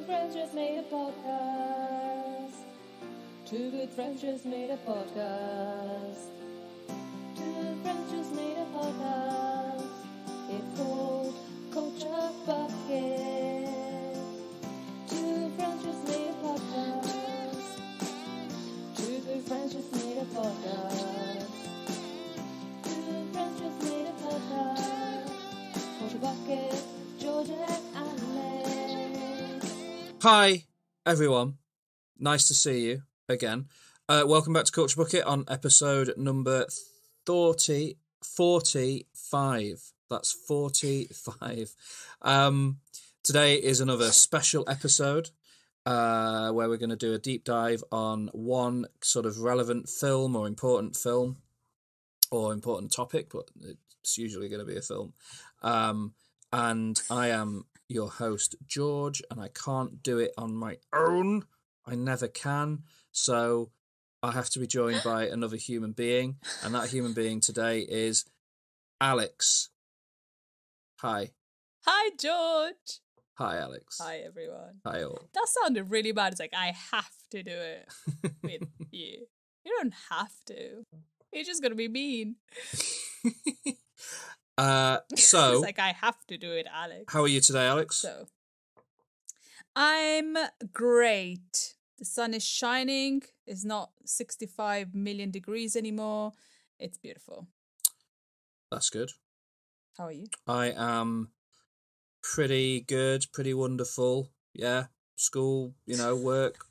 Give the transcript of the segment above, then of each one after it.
friends just made a podcast. Two good friends just made a podcast. Two good friends just made a podcast. It's called Culture Bucket. Two friends just made a podcast. Two good friends just made a podcast. Two good friends just made a podcast. Culture Bucket, Georgia and Alex. Hi, everyone. Nice to see you again. Welcome back to Culture Bucket on episode number 45. That's 45. Today is another special episode where we're going to do a deep dive on one sort of relevant film or important topic, but it's usually going to be a film. And I am your host, George, and I can't do it on my own. I never can. So I have to be joined by another human being, and that human being today is Alex. Hi. Hi, George. Hi, Alex. Hi, everyone. Hi, all. That sounded really bad. It's like, I have to do it with you. You don't have to. You're just going to be mean. So it's like, I have to do it, Alex. How are you today, Alex? So, I'm great. The sun is shining. It's not 65 million degrees anymore. It's beautiful. That's good. How are you? I am pretty good, pretty wonderful. Yeah, school, work.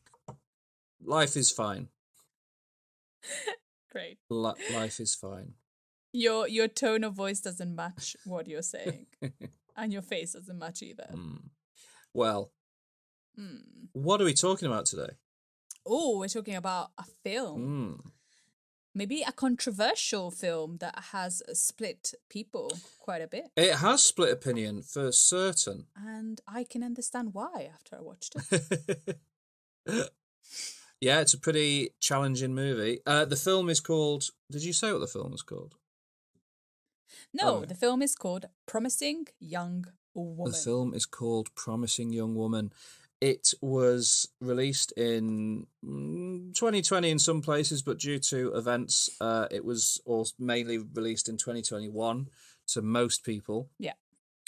Life is fine. Great. Life is fine. Your tone of voice doesn't match what you're saying. And your face doesn't match either. Well, what are we talking about today? Oh, we're talking about a film. Maybe a controversial film that has split people quite a bit. It has split opinion for certain. And I can understand why after I watched it. Yeah, it's a pretty challenging movie. The film is called... Did you say what the film was called? No, The film is called Promising Young Woman. The film is called Promising Young Woman. It was released in 2020 in some places, but due to events, it was mainly released in 2021 to most people. Yeah.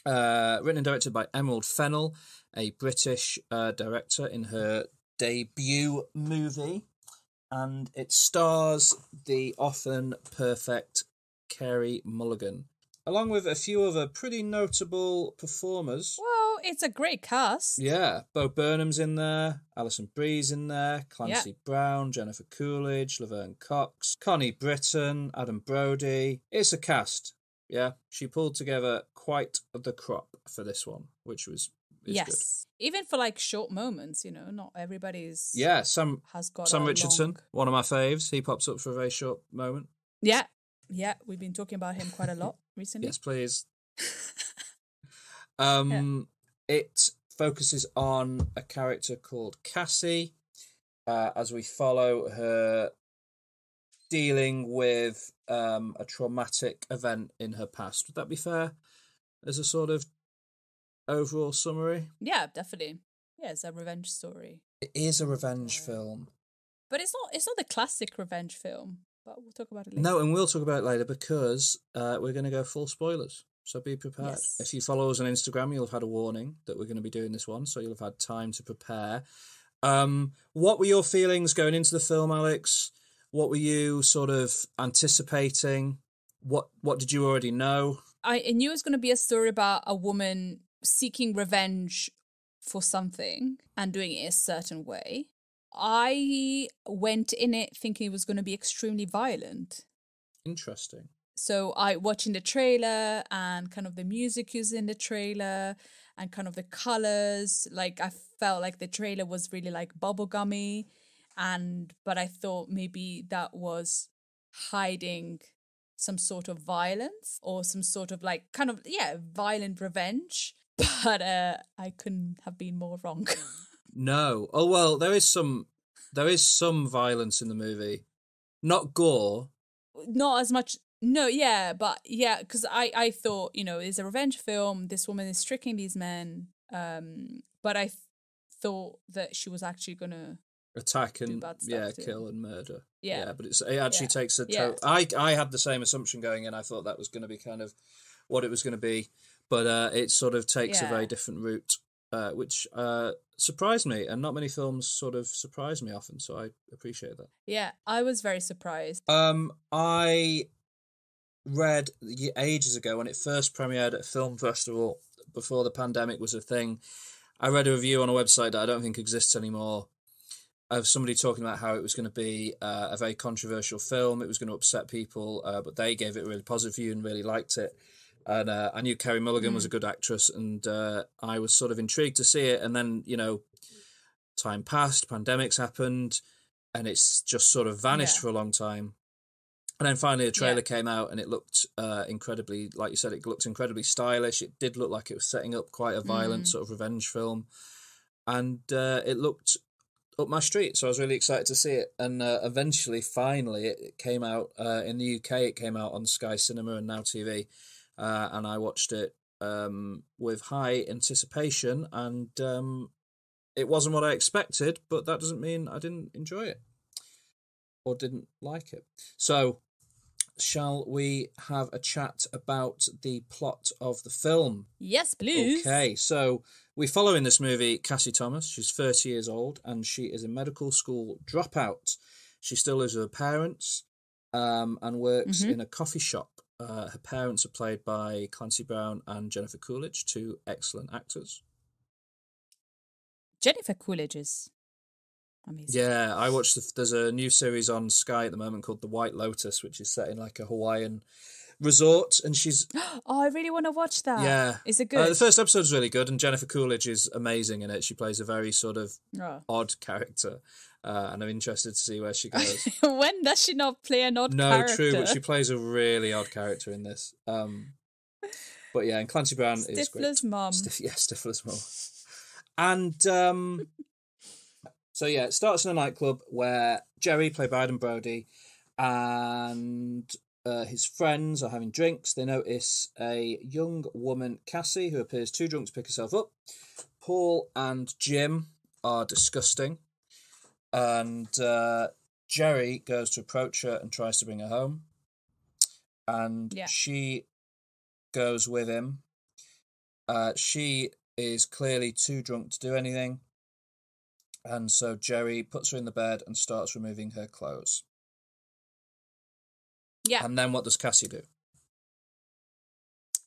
Written and directed by Emerald Fennell, a British director in her debut movie. And it stars the often perfect Carey Mulligan, along with a few other pretty notable performers. Well, it's a great cast. Yeah, Bo Burnham's in there, Alison Brie's in there, Clancy Brown, Jennifer Coolidge, Laverne Cox, Connie Britton, Adam Brody. It's a cast. Yeah, she pulled together quite the crop for this one, which was yes. Good. Even for like short moments, not everybody's. Yeah, Sam Richardson, long... one of my faves. He pops up for a very short moment. Yeah. Yeah, we've been talking about him quite a lot recently. Yes, please. It focuses on a character called Cassie, as we follow her dealing with a traumatic event in her past. Would that be fair as a sort of overall summary? Yeah, definitely. Yeah, it's a revenge story. It is a revenge film. But it's not the classic revenge film. But we'll talk about it later. No, and we'll talk about it later because we're going to go full spoilers. So be prepared. Yes. If you follow us on Instagram, you'll have had a warning that we're going to be doing this one, so you'll have had time to prepare. What were your feelings going into the film, Alex? What were you sort of anticipating? What did you already know? I knew it was going to be a story about a woman seeking revenge for something and doing it a certain way. I went in it thinking it was going to be extremely violent. Interesting. So I watching the trailer and kind of the music used in the trailer and kind of the colors. Like I felt like the trailer was really like bubblegummy, but I thought maybe that was hiding some sort of violence or some sort of like kind of violent revenge. But I couldn't have been more wrong. No. Oh well, there is some violence in the movie. Not gore. Not as much. No, yeah, but yeah, because I thought, it's a revenge film. This woman is tricking these men. But I thought that she was actually gonna attack and bad stuff to kill him. and murder. Yeah. But it actually takes a Yeah. I had the same assumption going in. I thought that was going to be kind of what it was going to be, but it sort of takes a very different route, which surprised me, and not many films sort of surprise me often, so I appreciate that. Yeah, I was very surprised. I read ages ago when it first premiered at a film festival before the pandemic was a thing. I read a review on a website that I don't think exists anymore of somebody talking about how it was going to be a very controversial film. It was going to upset people, but they gave it a really positive view and really liked it. And I knew Carey Mulligan was a good actress, and I was sort of intrigued to see it. And then, time passed, pandemics happened, and it's just sort of vanished for a long time. And then finally a trailer came out, and it looked incredibly, like you said, it looked incredibly stylish. It did look like it was setting up quite a violent sort of revenge film. And it looked up my street, so I was really excited to see it. And eventually, finally, it came out in the UK. It came out on Sky Cinema and Now TV, and I watched it with high anticipation. And it wasn't what I expected, but that doesn't mean I didn't enjoy it or didn't like it. So, shall we have a chat about the plot of the film? Yes, please. Okay, so we follow in this movie Cassie Thomas. She's 30 years old, and she is a medical school dropout. She still lives with her parents and works in a coffee shop. Her parents are played by Clancy Brown and Jennifer Coolidge, two excellent actors. Jennifer Coolidge is amazing. Yeah, I watched. There's a new series on Sky at the moment called The White Lotus, which is set in like a Hawaiian resort, and she's. Oh, I really want to watch that. Yeah, is it good? The first episode is really good, and Jennifer Coolidge is amazing in it. She plays a very sort of odd character, and I'm interested to see where she goes. When does she not play an odd character? No, true, but she plays a really odd character in this. But yeah, and Clancy Brown is great. Stifler's mum. Stifler's mum. And so yeah, it starts in a nightclub where Jerry, played by Adam Brody, and his friends are having drinks. They notice a young woman, Cassie, who appears too drunk to pick herself up. Paul and Jim are disgusting, and Jerry goes to approach her and tries to bring her home, and she goes with him. She is clearly too drunk to do anything, and so Jerry puts her in the bed and starts removing her clothes. Yeah. And then what does Cassie do?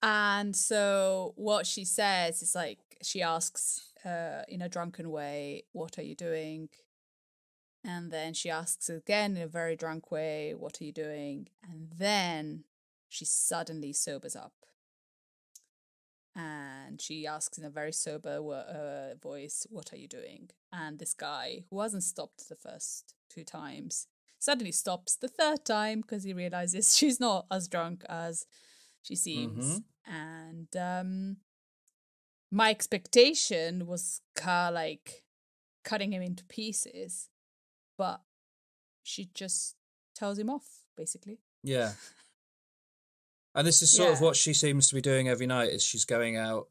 And so what she says is like, she asks in a drunken way, "What are you doing?" And then she asks again in a very drunk way, "What are you doing?" And then she suddenly sobers up. And she asks in a very sober voice, "What are you doing?" And this guy, who hasn't stopped the first 2 times, suddenly stops the 3rd time because he realizes she's not as drunk as she seems. And my expectation was her like cutting him into pieces, but she just tells him off, basically. Yeah. And this is sort of what she seems to be doing every night, is she's going out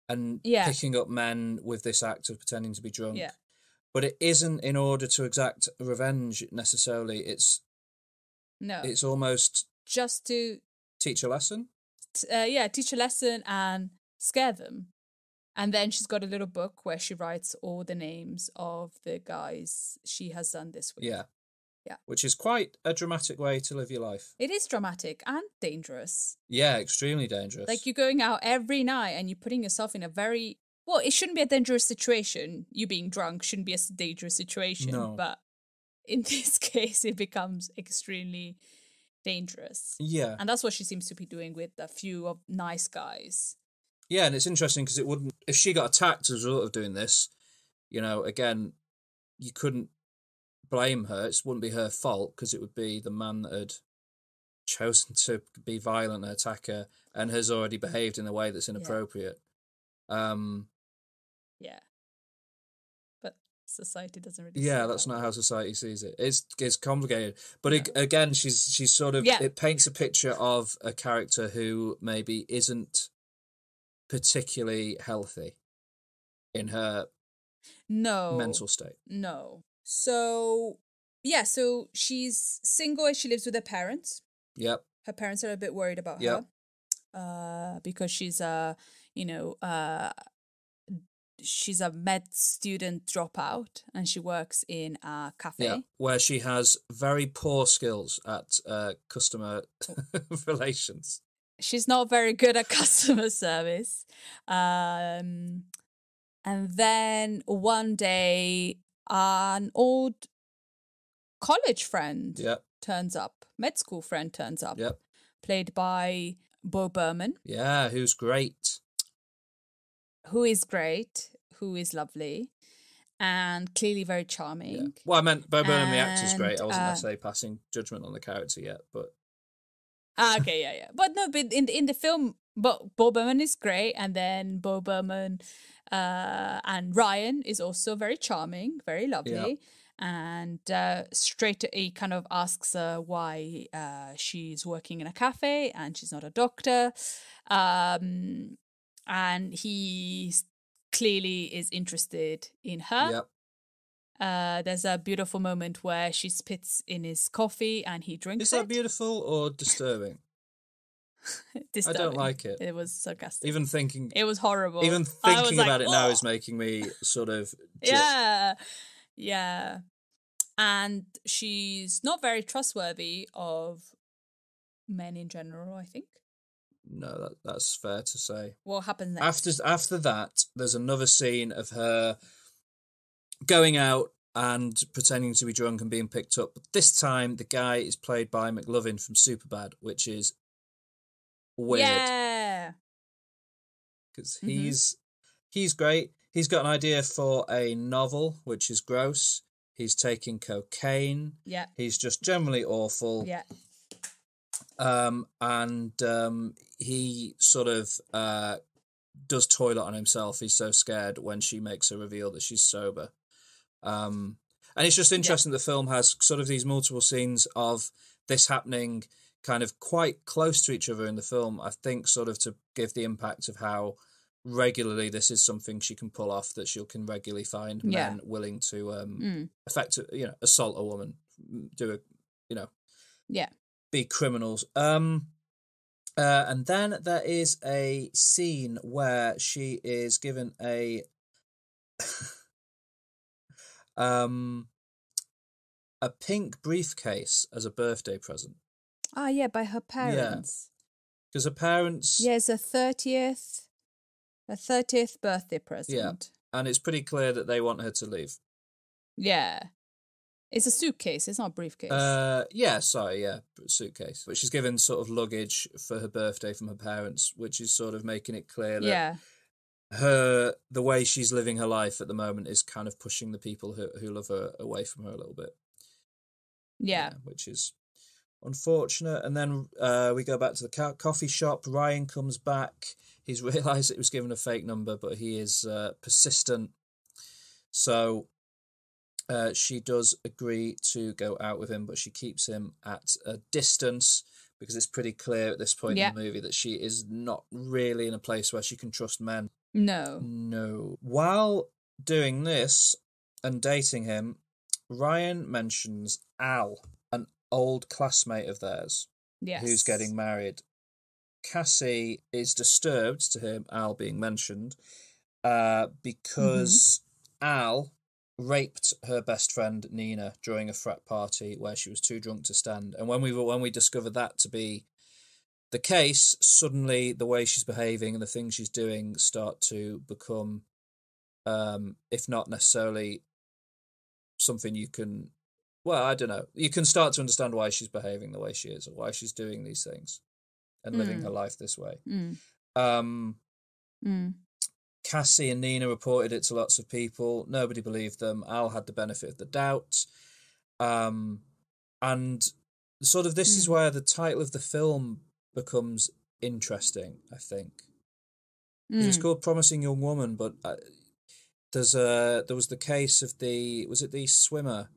and picking up men with this act of pretending to be drunk. Yeah. But it isn't in order to exact revenge necessarily. It's almost just to teach a lesson. Teach a lesson and scare them. And then she's got a little book where she writes all the names of the guys she has done this with. Yeah. Yeah. Which is quite a dramatic way to live your life. It is dramatic and dangerous. Yeah, extremely dangerous. Like, you're going out every night and you're putting yourself in a very... Well, it shouldn't be a dangerous situation. You being drunk shouldn't be a dangerous situation. No. But in this case, it becomes extremely dangerous. Yeah. And that's what she seems to be doing with a few of nice guys. Yeah, and it's interesting because it wouldn't... If she got attacked as a result of doing this, again, you couldn't blame her. It wouldn't be her fault because it would be the man that had chosen to be violent and attack her and has already behaved in a way that's inappropriate. Yeah. But society doesn't really that's not how society sees it. It's complicated. But again, she's sort of... It paints a picture of a character who maybe isn't particularly healthy in her No. mental state? No. So, yeah, so she's single and she lives with her parents. Yep. Her parents are a bit worried about Yep. her because she's she's a med student dropout and she works in a cafe. Yeah, where she has very poor skills at customer relations. She's not very good at customer service. And then one day, an old college friend Yep. turns up, med school friend turns up, Yep. played by Bo Berman, Yeah, who's great. who is great, who is lovely, and clearly very charming. Yeah. Well, I meant Bo Burnham, the actor's And, great. I wasn't necessarily passing judgment on the character yet, but Okay, yeah. But no, but in the film, Bo Berman is great, and then Bo Berman and Ryan is also very charming, very lovely. And straight he kind of asks her why she's working in a cafe and she's not a doctor. And he clearly is interested in her. yep. There's a beautiful moment where she spits in his coffee and he drinks Is that it. beautiful or disturbing? I Disturbing. don't like it. It was sarcastic. Even thinking, It was horrible. even I was thinking like, about it now "Oh!" is making me sort of jip. Yeah. And she's not very trustworthy of men in general, I think. No, that's fair to say. What happens next? After that, there's another scene of her going out and pretending to be drunk and being picked up. But this time, the guy is played by McLovin from Superbad, which is weird. Yeah. Because he's great. He's got an idea for a novel, which is gross. He's taking cocaine. Yeah. He's just generally awful. Yeah. And he sort of does toilet on himself. He's so scared when she makes a reveal that she's sober. And it's just interesting the film has sort of these multiple scenes of this happening kind of quite close to each other in the film, I think, sort of to give the impact of how regularly this is something she can pull off, that she can regularly find men willing to assault a woman, be criminals. And then there is a scene where she is given a pink briefcase as a birthday present. Ah, yeah, by her parents. Because her parents... Yeah, it's a 30th birthday present. Yeah, and it's pretty clear that they want her to leave. Yeah. It's a suitcase, it's not a briefcase. Suitcase. But she's given sort of luggage for her birthday from her parents, which is sort of making it clear that the way she's living her life at the moment is kind of pushing the people who love her away from her a little bit. Yeah. Which is unfortunate. And then we go back to the coffee shop. Ryan comes back. He's realised it was given a fake number, but he is persistent. So she does agree to go out with him, but she keeps him at a distance because it's pretty clear at this point in the movie that she is not really in a place where she can trust men. No. While doing this and dating him, Ryan mentions Al, an old classmate of theirs, who's getting married. Cassie is disturbed to hear Al being mentioned because Al raped her best friend Nina during a frat party where she was too drunk to stand. And when we discovered that to be the case, suddenly the way she's behaving and the things she's doing start to become, if not necessarily something you can, I don't know, you can start to understand why she's behaving the way she is or why she's doing these things and living her life this way. Cassie and Nina reported it to lots of people. Nobody believed them. Al had the benefit of the doubt. And sort of this is where the title of the film becomes interesting, I think. It's called Promising Young Woman, but there was the case of the swimmer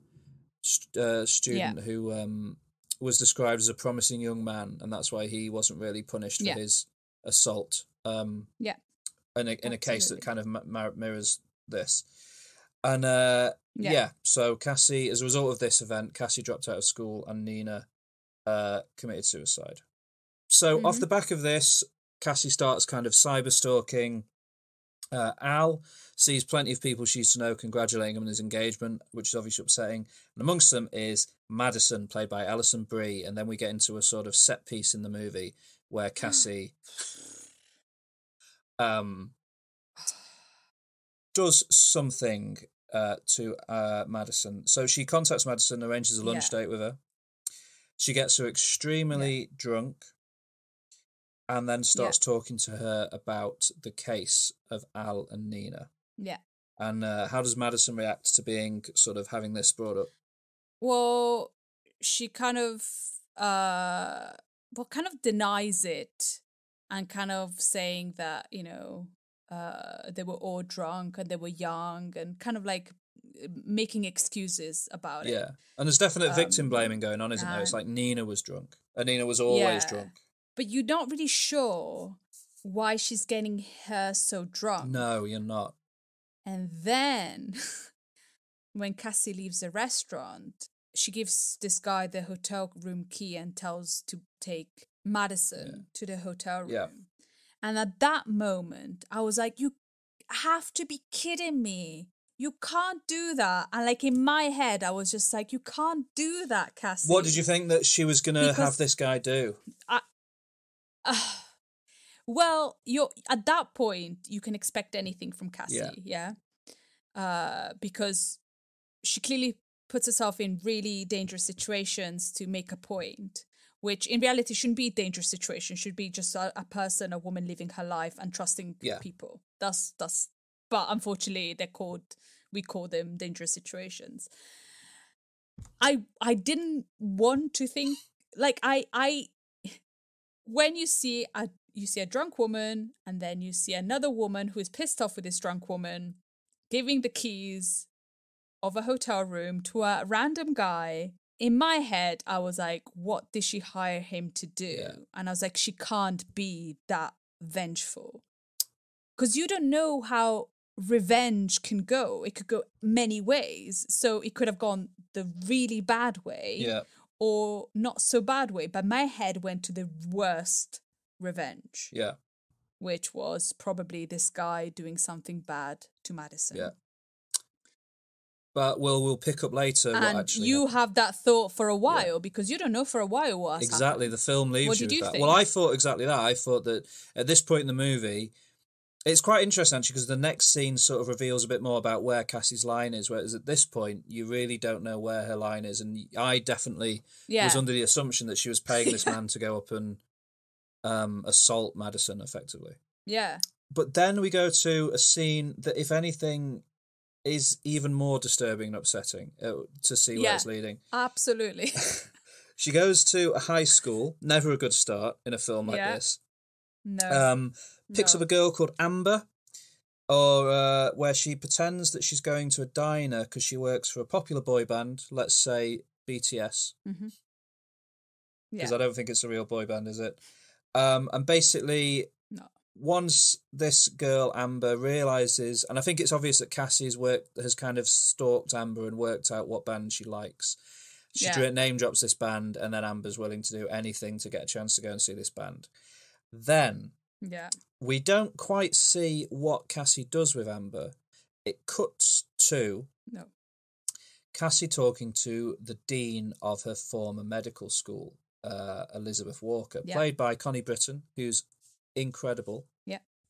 student who was described as a promising young man, and that's why he wasn't really punished for his assault. In a case that kind of mirrors this. And Yeah. so Cassie, as a result of this event, Cassie dropped out of school and Nina committed suicide. So off the back of this, Cassie starts kind of cyber stalking Al, sees plenty of people she used to know congratulating him on his engagement, which is obviously upsetting. And amongst them is Madison, played by Alison Brie. And then we get into a sort of set piece in the movie where Cassie does something to Madison. So she contacts Madison, arranges a lunch date with her. She gets her extremely drunk and then starts talking to her about the case of Al and Nina. Yeah. And how does Madison react to being sort of having this brought up? Well, she kind of denies it and kind of saying that, you know, they were all drunk and they were young and kind of like making excuses about it. Yeah. And there's definite victim blaming going on, isn't there? It's like Nina was drunk. And Nina was always drunk. But you're not really sure why she's getting her so drunk. No, you're not. And then when Cassie leaves the restaurant, she gives this guy the hotel room key and tells to take Madison to the hotel room. Yeah. And at that moment, I was like, you have to be kidding me. You can't do that. And like in my head, I was just like, you can't do that, Cassie. What did you think that she was going to have this guy do? Well, you're at that point, you can expect anything from Cassie, because she clearly puts herself in really dangerous situations to make a point, which in reality shouldn't be a dangerous situation, should be just a person, a woman living her life and trusting people. That's. But unfortunately, we call them dangerous situations. I didn't want to think like when you see a drunk woman and then you see another woman who is pissed off with this drunk woman giving the keys of a hotel room to a random guy. In my head, I was like, what did she hire him to do? Yeah. And I was like, she can't be that vengeful. Because you don't know how revenge can go. It could go many ways. So it could have gone the really bad way or not so bad way. But my head went to the worst revenge. Yeah. Which was probably this guy doing something bad to Madison. Yeah. But we'll pick up later and what actually you happened. Have that thought for a while because you don't know for a while what's exactly happened. The film leaves what you did with you that. think? Well, I thought exactly that. I thought that at this point in the movie, it's quite interesting actually because the next scene sort of reveals a bit more about where Cassie's line is, whereas at this point you really don't know where her line is, and I definitely was under the assumption that she was paying this man to go up and assault Madison effectively. Yeah. But then we go to a scene that, if anything, is even more disturbing and upsetting to see where it's leading. Absolutely. She goes to a high school, never a good start in a film like this. No. Picks up a girl called Amber, or where she pretends that she's going to a diner because she works for a popular boy band, let's say BTS. Mm-hmm. Because I don't think it's a real boy band, is it? And basically... No. Once this girl, Amber, realises, and I think it's obvious that Cassie's has kind of stalked Amber and worked out what band she likes. She name drops this band, and then Amber's willing to do anything to get a chance to go and see this band. Then we don't quite see what Cassie does with Amber. It cuts to Cassie talking to the dean of her former medical school, Elizabeth Walker, played by Connie Britton, who's incredible.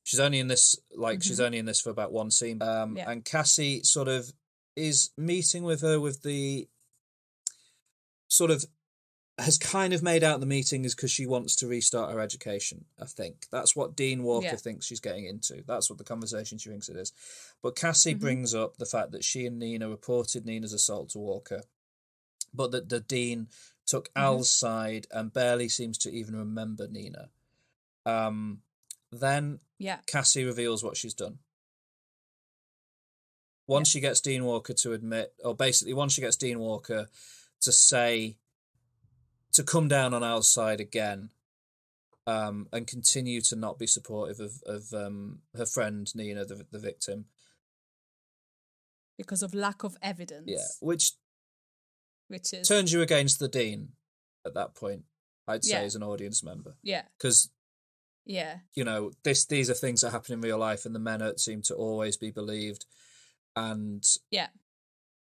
She's only in this she's only in this for about one scene. And Cassie sort of is meeting with her with the sort of has kind of made out the meeting is because she wants to restart her education. I think that's what Dean Walker thinks she's getting into. That's what the conversation she thinks it is. But Cassie brings up the fact that she and Nina reported Nina's assault to Walker, but that the Dean took Al's side and barely seems to even remember Nina. Then Cassie reveals what she's done. Once she gets Dean Walker to admit, or basically once she gets Dean Walker to say, to come down on Al's side again, and continue to not be supportive of her friend Nina, the victim, because of lack of evidence. Yeah, which is turns you against the dean at that point, I'd say, Yeah. as an audience member. yeah, Because, yeah, you know, these are things that happen in real life, and the men seem to always be believed, and yeah,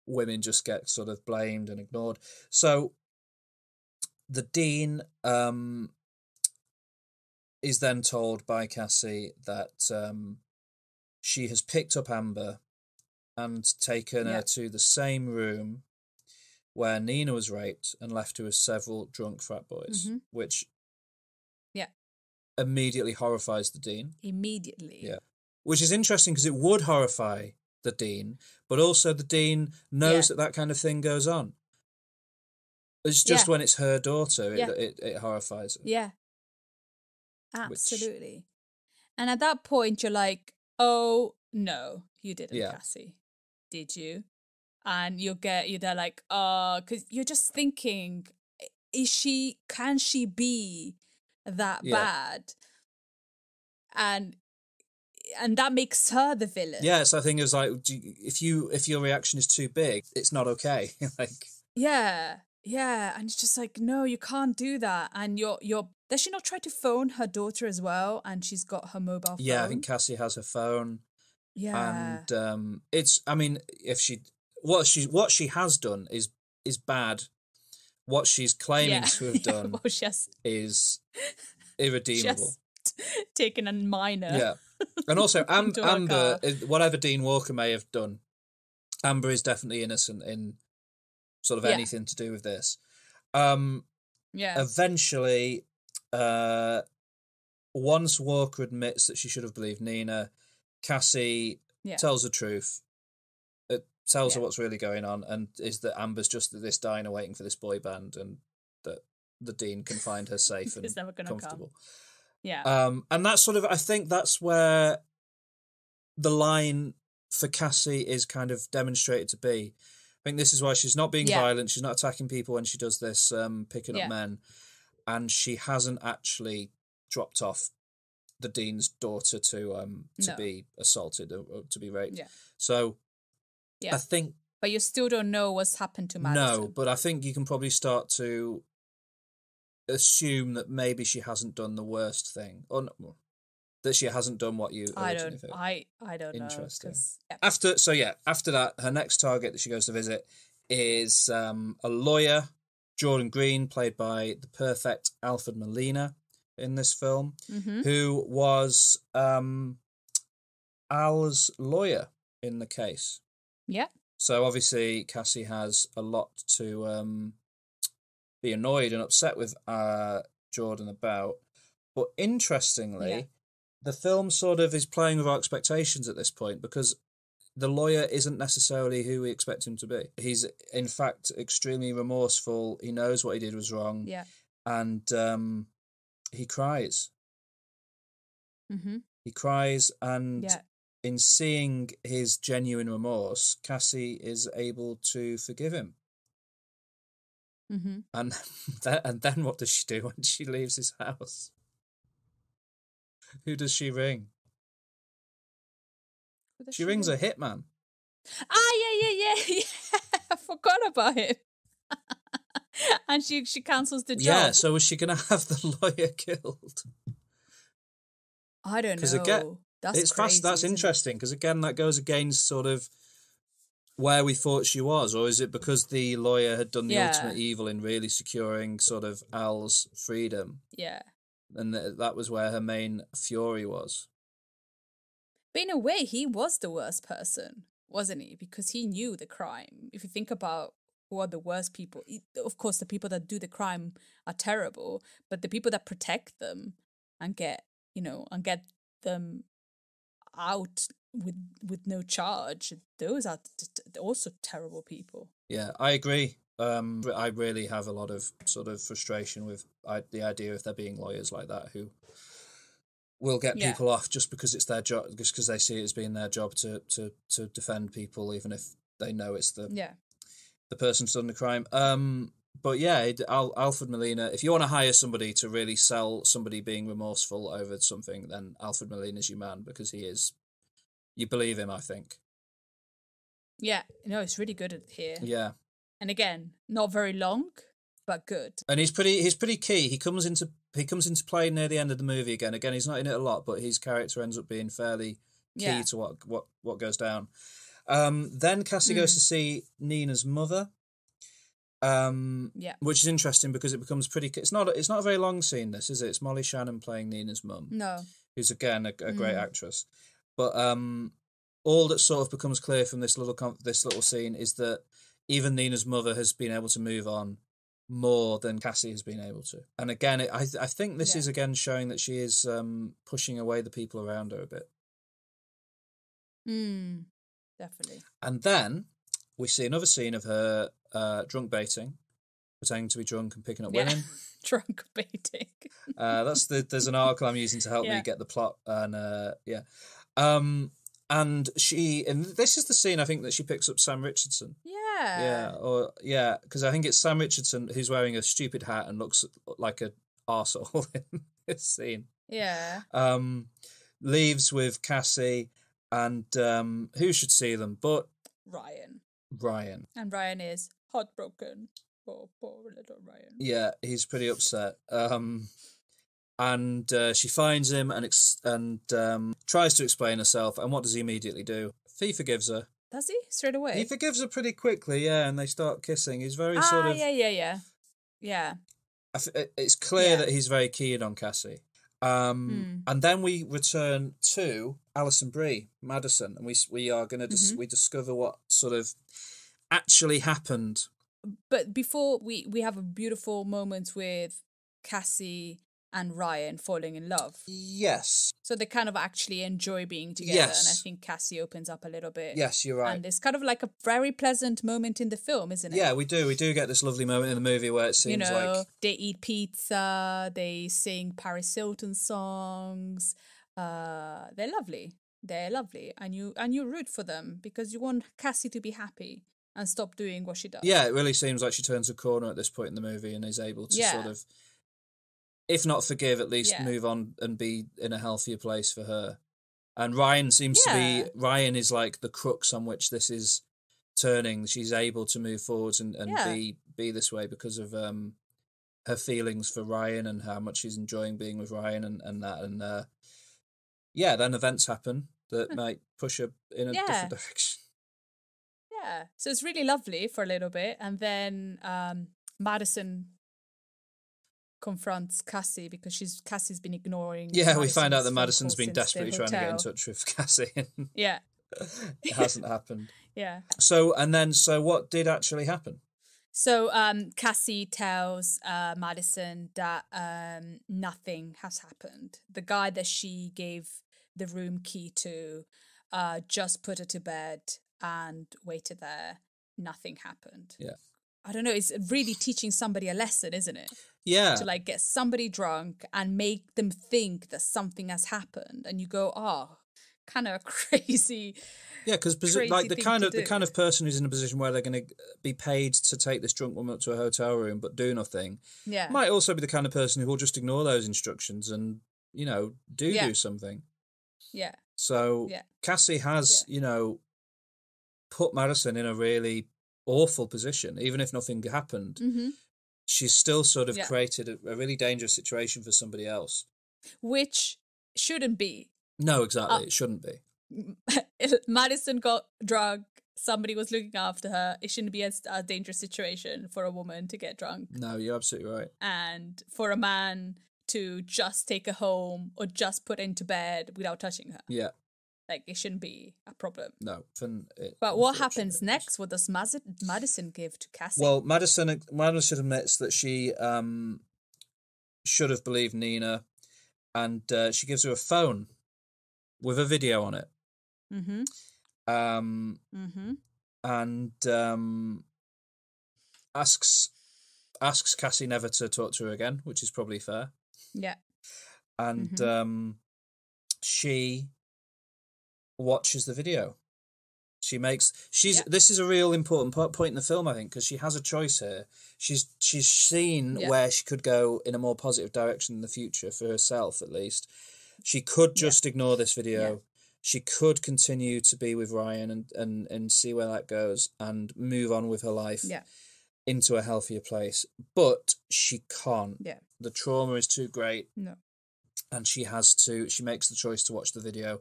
women just get sort of blamed and ignored. So the dean is then told by Cassie that she has picked up Amber and taken her Yeah. to the same room where Nina was raped and left her with several drunk frat boys, which yeah. immediately horrifies the dean. Immediately. Yeah. Which is interesting because it would horrify the dean, but also the dean knows that kind of thing goes on. It's just when it's her daughter, it horrifies her. Yeah. Absolutely. And at that point, you're like, oh, no, you didn't, Cassie. Did you? And you're there like, because you're just thinking, can she be that bad? And that makes her the villain. Yes, I think it's like, if your reaction is too big, it's not okay. Like, yeah, and it's just like, no, you can't do that. And does she not try to phone her daughter as well? And she's got her mobile phone. Yeah, I think Cassie has her phone. Yeah, and it's, I mean, if what she has done is bad. What she's claiming to have done is irredeemable. Taken a minor. Yeah. And also, Amber, whatever Dean Walker may have done, Amber is definitely innocent in sort of anything to do with this. Eventually, once Walker admits that she should have believed Nina, Cassie tells the truth. It tells her what's really going on, and is that Amber's just at this diner waiting for this boy band, and that the dean can find her safe and comfortable. Come. Yeah. And that's sort of, I think that's where the line for Cassie is kind of demonstrated to be. I think this is why she's not being violent. She's not attacking people when she does this, picking up men. And she hasn't actually dropped off the dean's daughter to be assaulted or to be raped. Yeah. So I think... But you still don't know what's happened to Madison. No, but I think you can probably start to assume that maybe she hasn't done the worst thing, or no, that she hasn't done what you originally thought. I don't know. Interesting. Yeah. After that, her next target that she goes to visit is a lawyer, Jordan Green, played by the perfect Alfred Molina in this film, who was Al's lawyer in the case. Yeah. So obviously Cassie has a lot to be annoyed and upset with Jordan about. But interestingly, the film sort of is playing with our expectations at this point, because the lawyer isn't necessarily who we expect him to be. He's, in fact, extremely remorseful. He knows what he did was wrong. Yeah. And he cries. Mm-hmm. He cries, and in seeing his genuine remorse, Cassie is able to forgive him. Mm-hmm. And then what does she do when she leaves his house? Who does she ring? She rings a hitman. Yeah. I forgot about it. And she cancels the job. Yeah, so is she going to have the lawyer killed? I don't know. Again, that's crazy. That's interesting, because again, that goes against sort of where we thought she was. Or is it because the lawyer had done the ultimate evil in really securing sort of Al's freedom? Yeah. And that was where her main fury was. But in a way, he was the worst person, wasn't he? Because he knew the crime. If you think about who are the worst people, of course, the people that do the crime are terrible, but the people that protect them and get them out with no charge, those are also terrible people. Yeah, I agree. I really have a lot of sort of frustration with the idea of there being lawyers like that who will get people off just because it's their job, just because they see it as being their job to defend people, even if they know it's the person who's done the crime. But yeah, Alfred Molina, if you want to hire somebody to really sell somebody being remorseful over something, then Alfred Molina's your man, because he is. You believe him, I think. Yeah, no, it's really good here. Yeah. And again, not very long, but good. And he's pretty key. He comes into play near the end of the movie again. Again, he's not in it a lot, but his character ends up being fairly key to what goes down. Then Cassie goes to see Nina's mother. Which is interesting because it becomes pretty. It's not a very long scene. This is it. It's Molly Shannon playing Nina's mum. No, who's again a great actress. But all that sort of becomes clear from this little scene is that even Nina's mother has been able to move on more than Cassie has been able to. And again, I think this is again showing that she is pushing away the people around her a bit. Definitely. And then we see another scene of her drunk baiting, pretending to be drunk and picking up women. Drunk baiting. There's an article I'm using to help me get the plot, and and this is the scene I think that she picks up Sam Richardson. Because I think it's Sam Richardson who's wearing a stupid hat and looks like an arsehole in this scene. Yeah. Leaves with Cassie, and who should see them but Ryan. And Ryan is heartbroken. Poor little Ryan. Yeah, he's pretty upset. And she finds him and tries to explain herself. And what does he immediately do? He forgives her. Does he? Straight away? He forgives her pretty quickly, and they start kissing. He's very sort of... Yeah. It's clear that he's very keen on Cassie. And then we return to Alison Brie, Madison, and we are going to we discover what sort of actually happened. But before we have a beautiful moment with Cassie and Ryan falling in love. Yes. So they kind of actually enjoy being together. Yes. And I think Cassie opens up a little bit. Yes, you're right. And it's kind of like a very pleasant moment in the film, isn't it? Yeah, we do. We do get this lovely moment in the movie where it seems like... they eat pizza, they sing Paris Hilton songs. They're lovely. They're lovely. And you root for them because you want Cassie to be happy and stop doing what she does. Yeah, it really seems like she turns a corner at this point in the movie and is able to sort of, if not forgive, at least move on and be in a healthier place for her. And Ryan seems to be... Ryan is like the crux on which this is turning. She's able to move forwards and be this way because of her feelings for Ryan and how much she's enjoying being with Ryan and that. And then events happen that might push her in a different direction. Yeah, so it's really lovely for a little bit. And then Madison confronts Cassie because Cassie's been ignoring. Yeah, we find out that Madison's been desperately trying to get in touch with Cassie. Yeah. It hasn't happened. Yeah. So what did actually happen? So Cassie tells Madison that nothing has happened. The guy that she gave the room key to just put her to bed and waited there. Nothing happened. Yeah. I don't know. It's really teaching somebody a lesson, isn't it? Yeah. To like get somebody drunk and make them think that something has happened, and you go, kind of crazy. Yeah, because like the kind of person who's in a position where they're going to be paid to take this drunk woman up to a hotel room but do nothing. Yeah. Might also be the kind of person who will just ignore those instructions and do something. Yeah. So Cassie has put Madison in a really awful position, even if nothing happened. Mm-hmm. She's still sort of created a really dangerous situation for somebody else. Which shouldn't be. No, exactly. It shouldn't be. Madison got drunk. Somebody was looking after her. It shouldn't be a dangerous situation for a woman to get drunk. No, you're absolutely right. And for a man to just take her home or just put her into bed without touching her. Yeah. Like, it shouldn't be a problem. No. But what happens next? What does Madison give to Cassie? Well, Madison admits that she should have believed Nina, and she gives her a phone with a video on it. Mm-hmm. And asks Cassie never to talk to her again, which is probably fair. Yeah. And she watches the video. This is a real important point in the film, I think, because she has a choice here. She's seen where she could go in a more positive direction in the future for herself, at least. She could just ignore this video. she could continue to be with Ryan and see where that goes and move on with her life into a healthier place. But she can't. Yeah. The trauma is too great. No. And she makes the choice to watch the video.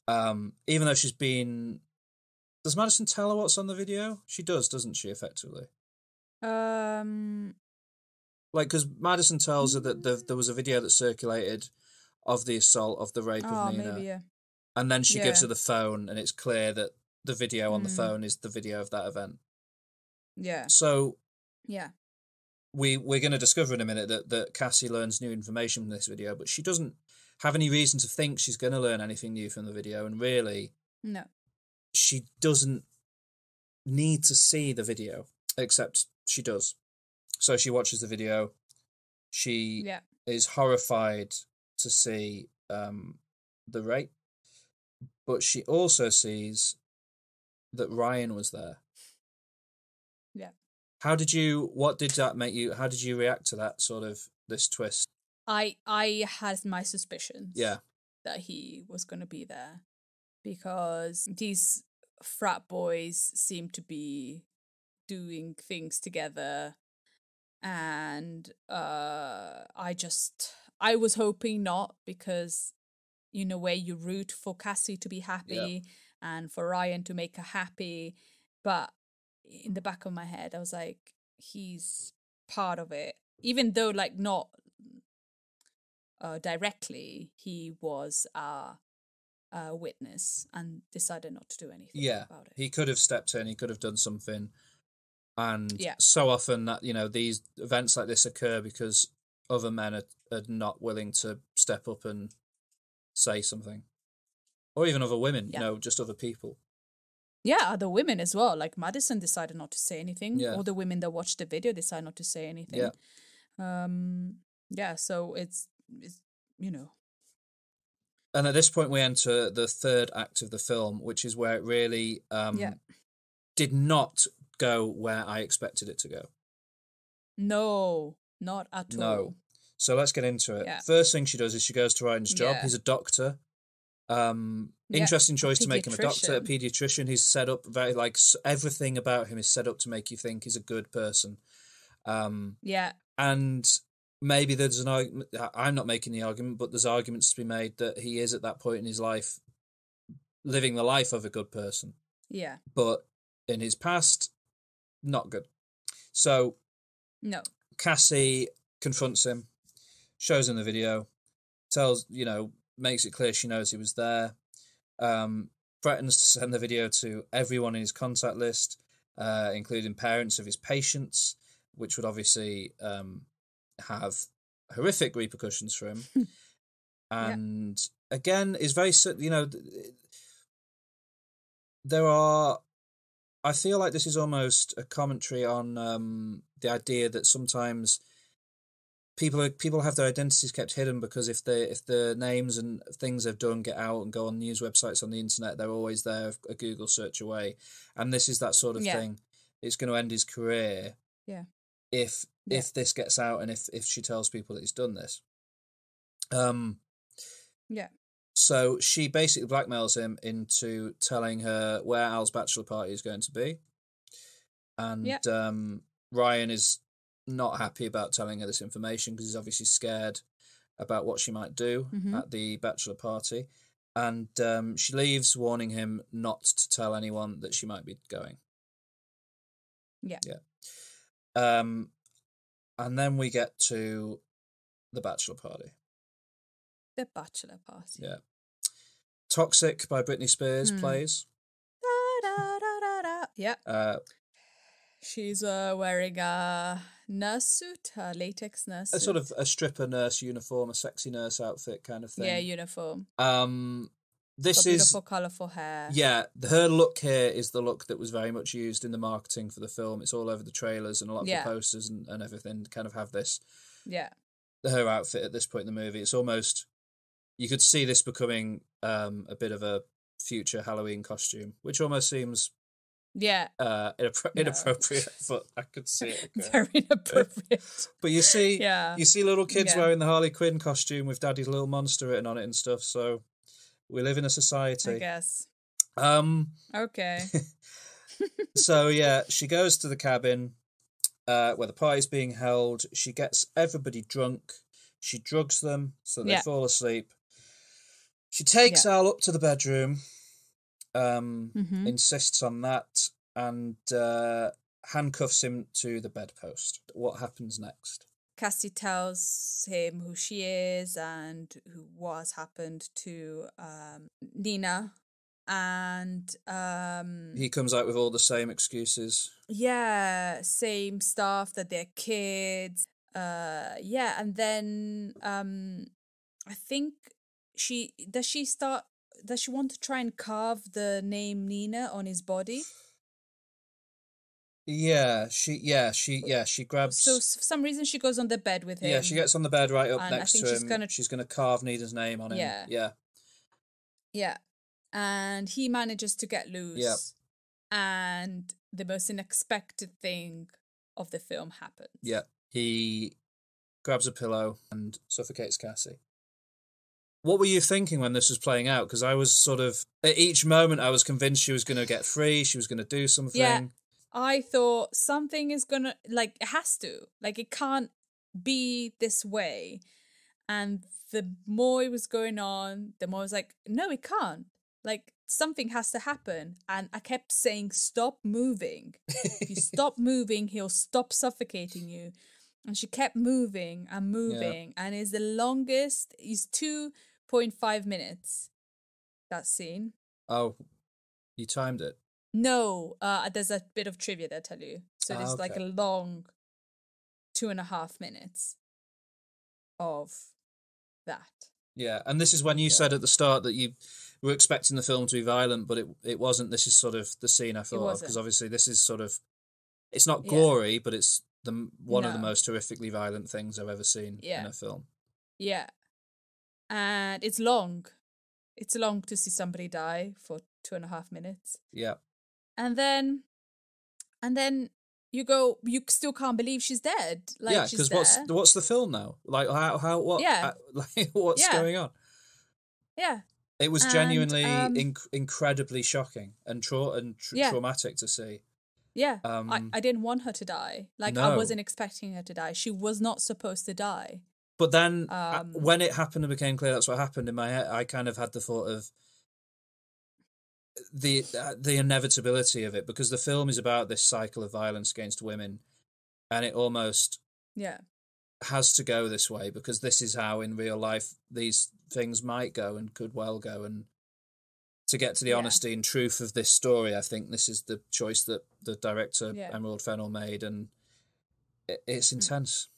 Even though she's been... Does Madison tell her what's on the video? She does, doesn't she, effectively? Because Madison tells her that there was a video that circulated of the assault, of the rape of Nina. Maybe, yeah. And then she gives her the phone, and it's clear that the video on the phone is the video of that event. Yeah. So yeah, we're going to discover in a minute that Cassie learns new information from this video, but she doesn't have any reason to think she's going to learn anything new from the video, and really, no, she doesn't need to see the video, except she does. So she watches the video. She is horrified to see the rape, but she also sees that Ryan was there. Yeah. What did that make you, how did you react to that sort of, this twist? I had my suspicions. Yeah. That he was going to be there, because these frat boys seem to be doing things together, and I was hoping not, because in a way you root for Cassie to be happy and for Ryan to make her happy, but in the back of my head I was like, he's part of it, even though like not directly. He was a witness and decided not to do anything about it. He could have stepped in, he could have done something. And so often that, these events like this occur because other men are not willing to step up and say something. Or even other women, just other people. Yeah, other women as well. Like Madison decided not to say anything. Yeah. All the women that watched the video decided not to say anything. Yeah. So it's And at this point we enter the third act of the film, which is where it really did not go where I expected it to go. No, not at all. No. So let's get into it. Yeah. First thing she does is she goes to Ryan's job. He's a doctor. Interesting choice to make him a doctor, a pediatrician. He's set up very, everything about him is set up to make you think he's a good person. And maybe there's an argument, I'm not making the argument, but there's arguments to be made that he is at that point in his life living the life of a good person. Yeah. But in his past, not good. So no. Cassie confronts him, shows him the video, makes it clear she knows he was there, threatens to send the video to everyone in his contact list, including parents of his patients, which would obviously have horrific repercussions for him. And again, is very, I feel like this is almost a commentary on the idea that sometimes people have their identities kept hidden, because if the names and things they've done get out and go on news websites on the internet, they're always there a Google search away. And this is that sort of thing. It's going to end his career. Yeah. If this gets out and if she tells people that he's done this. So she basically blackmails him into telling her where Al's bachelor party is going to be. And Ryan is not happy about telling her this information because he's obviously scared about what she might do at the bachelor party. And she leaves, warning him not to tell anyone that she might be going. Yeah. And then we get to the bachelor party. The bachelor party. Yeah. Toxic by Britney Spears plays. Da, da, da, da, da. Yeah. She's wearing a nurse suit, a latex nurse suit. A sort of a stripper nurse uniform, a sexy nurse outfit kind of thing. Yeah, uniform. This got beautiful, colourful hair. Yeah, her look here is the look that was very much used in the marketing for the film. It's all over the trailers and a lot of the posters and everything kind of have this. Yeah. Her outfit at this point in the movie. It's almost, you could see this becoming a bit of a future Halloween costume, which almost seems inappropriate, but I could see it. Very inappropriate. But you see little kids wearing the Harley Quinn costume with Daddy's Little Monster written on it and stuff, so We live in a I society. guess. Okay. So, yeah, she goes to the cabin where the party's being held. She gets everybody drunk. She drugs them so they fall asleep. She takes Al up to the bedroom, insists on that, and handcuffs him to the bedpost. What happens next? Cassie tells him who she is and what has happened to Nina. And he comes out with all the same excuses. Yeah, same stuff, that they're kids. And then I think she want to try and carve the name Nina on his body? She grabs. So for some reason she goes on the bed with him. Yeah, she gets on the bed right up next to him. She's gonna carve Nina's name on him. Yeah. And he manages to get loose. Yeah. And the most unexpected thing of the film happens. Yeah. He grabs a pillow and suffocates Cassie. What were you thinking when this was playing out? Because I was sort of, at each moment, I was convinced she was going to get free, she was going to do something. Yeah, I thought something is going to, like, it has to. Like, it can't be this way. And the more it was going on, the more I was like, no, it can't. Like, something has to happen. And I kept saying, stop moving. If you stop moving, he'll stop suffocating you. And she kept moving and moving. Yeah. And it's the longest, it's 2.5 minutes, that scene. Oh, you timed it? No, there's a bit of trivia that I tell you. So there's like a long 2.5 minutes of that. Yeah, and this is when you said at the start that you were expecting the film to be violent, but it wasn't. This is sort of the scene I thought of, because obviously this is sort of, it's not gory, but it's one of the most horrifically violent things I've ever seen in a film. Yeah. And it's long. It's long to see somebody die for 2.5 minutes. Yeah. And then you still can't believe she's dead. Like, yeah, because what's the film now? Like, what? Yeah. What's going on? Yeah. It was genuinely incredibly shocking and traumatic to see. Yeah. I didn't want her to die. Like, I wasn't expecting her to die. She was not supposed to die. But then when it happened and became clear that's what happened, in my head, I kind of had the thought of the inevitability of it, because the film is about this cycle of violence against women, and it almost has to go this way, because this is how in real life these things might go and could well go. And to get to the honesty and truth of this story, I think this is the choice that the director Emerald Fennell made, and it's intense.